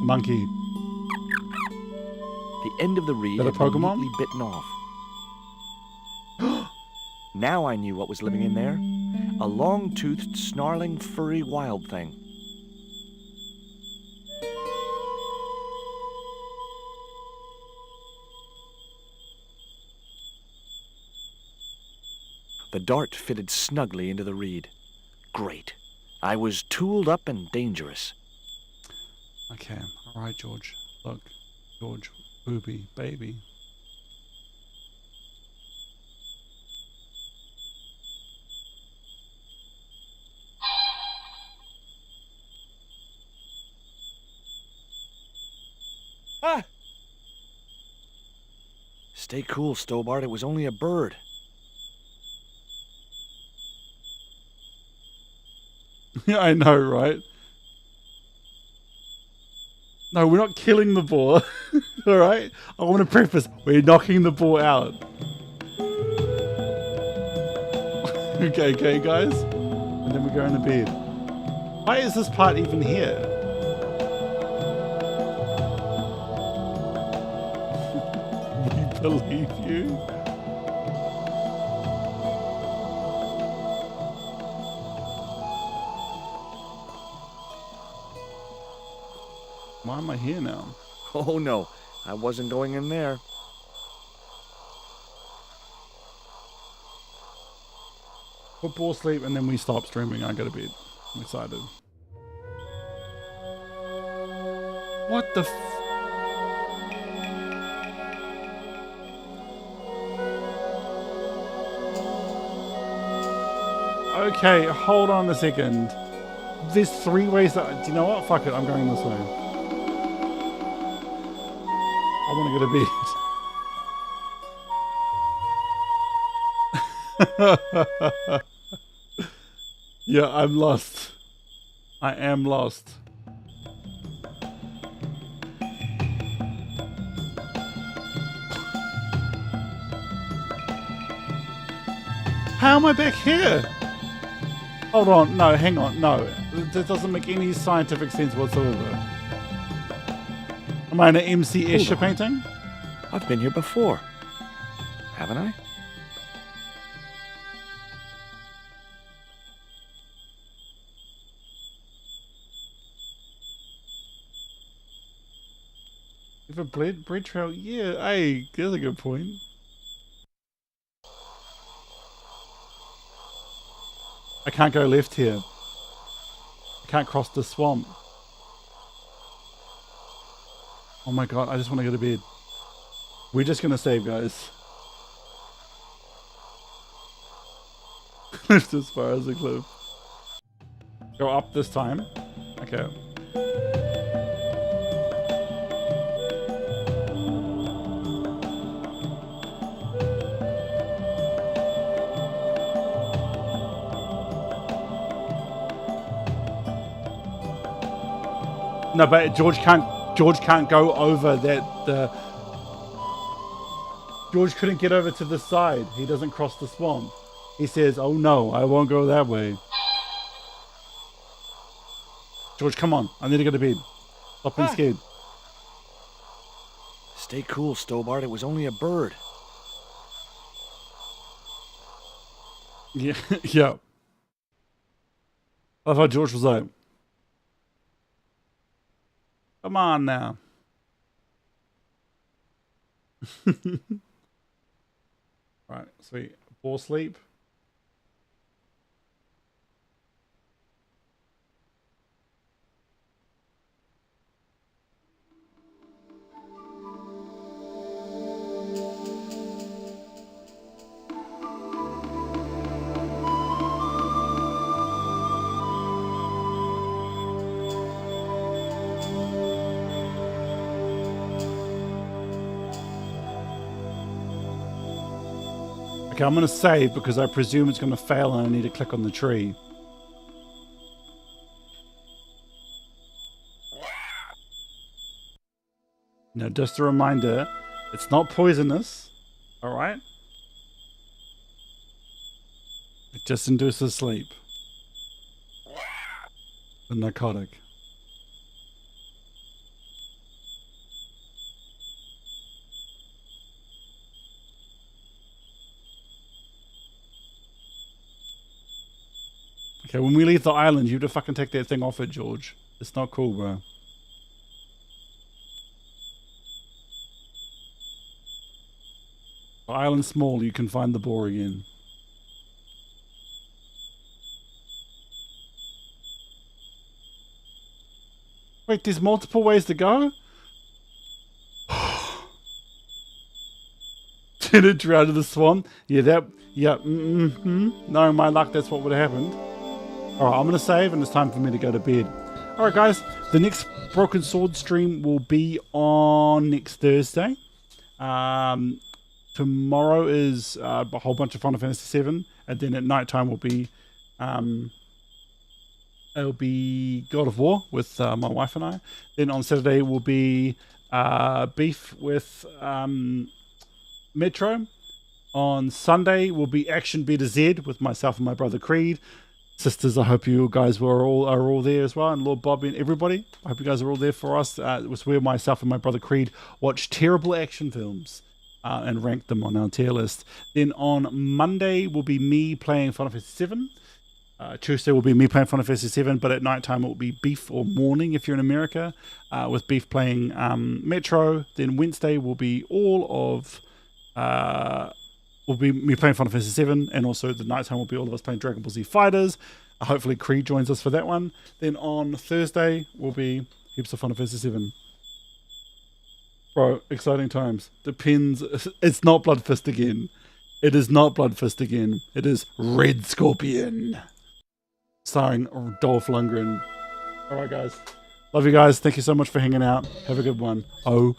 Monkey. The end of the reed Is that a had been Pokemon? neatly bitten off. Now I knew what was living in there. A long-toothed, snarling, furry wild thing. The dart fitted snugly into the reed. Great. I was tooled up and dangerous. Okay, alright, George. Look, George, booby, baby. Ah! Stay cool, Stobart. It was only a bird. Yeah, I know, right? No, we're not killing the boar. Alright? I want to preface, we're knocking the boar out. Okay, guys? And then we go into bed. Why is this part even here? We believe you. Why am I here now? Oh no, I wasn't going in there. Football sleep and then we stop streaming. I go to bed. I'm excited. What the Okay, hold on a second. There's 3 ways that... Do you know what? Fuck it, I'm going this way. I want to go to bed. Yeah, I'm lost. I am lost. How am I back here? Hold on, no, hang on, no. That doesn't make any scientific sense whatsoever. Am I in an MC Escher painting? I've been here before. Haven't I? You have a bread trail? Yeah, hey, that's a good point. I can't go left here. I can't cross the swamp. Oh my god, I just want to go to bed. We're just gonna save, guys. Lift as far as the cliff. Go up this time. Okay. No, but George can't go over that. George couldn't get over to the side. He doesn't cross the swamp. He says, "Oh no, I won't go that way." George, come on. I need to go to bed. Stop being scared. Stay cool, Stobart. It was only a bird. Yeah, yeah. I thought George was like, come on now. Right, sweet. Ball sleep. Okay, I'm going to save because I presume it's going to fail and I need to click on the tree. Now, just a reminder, it's not poisonous, all right? It just induces sleep. A narcotic. Okay, when we leave the island, you have to fucking take that thing off it, George. It's not cool, bro. The island's small, you can find the boar again. Wait, there's multiple ways to go? Did it drown in the swamp? Yeah, knowing my luck, that's what would have happened. Alright, I'm going to save and it's time for me to go to bed. Alright guys, the next Broken Sword stream will be on next Thursday. Tomorrow is a whole bunch of Final Fantasy VII, and then at night time will be it'll be God of War with my wife and I. Then on Saturday will be Beef with Metro. On Sunday will be Action B to Z with myself and my brother Creed. Sisters, I hope you guys are all there as well, and Lord Bobby and everybody. I hope you guys are all there for us. It was where myself and my brother Creed watch terrible action films and rank them on our tier list. Then on Monday will be me playing Final Fantasy VII. Tuesday will be me playing Final Fantasy VII, but at night time it will be Beef or morning if you're in America, with Beef playing Metro. Then Wednesday will be will be me playing Final Fantasy VII, and also the nighttime will be all of us playing Dragon Ball Z Fighters. Hopefully Creed joins us for that one. Then on Thursday will be heaps of Final Fantasy VII. Bro, exciting times. Depends. It's not Blood Fist again. It is not Blood Fist again. It is Red Scorpion. Starring Dolph Lundgren. Alright guys. Love you guys. Thank you so much for hanging out. Have a good one. Oh